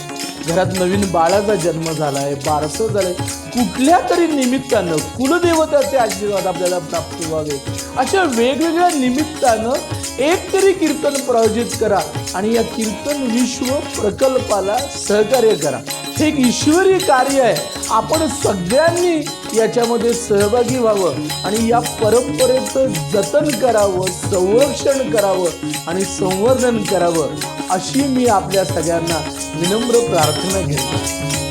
C: घरात नवीन बाळाचा जन्म झालाय, बारसं झालंय, कुठल्या तरी निमित्तानं कुलदेवताचे आशीर्वाद आपल्याला प्राप्त व्हावे, अशा वेगवेगळ्या निमित्तानं एक तरी कीर्तन प्रायोजित करा आणि या कीर्तन विश्व प्रकल्पाला सहकार्य करा. हे एक ईश्वरी कार्य आहे. आपण सगळ्यांनी याच्यामध्ये सहभागी व्हावं आणि या परंपरेचं जतन करावं, संरक्षण करावं आणि संवर्धन करावं, अशी मी आपल्या सगळ्यांना विनम्र प्रार्थना करतो.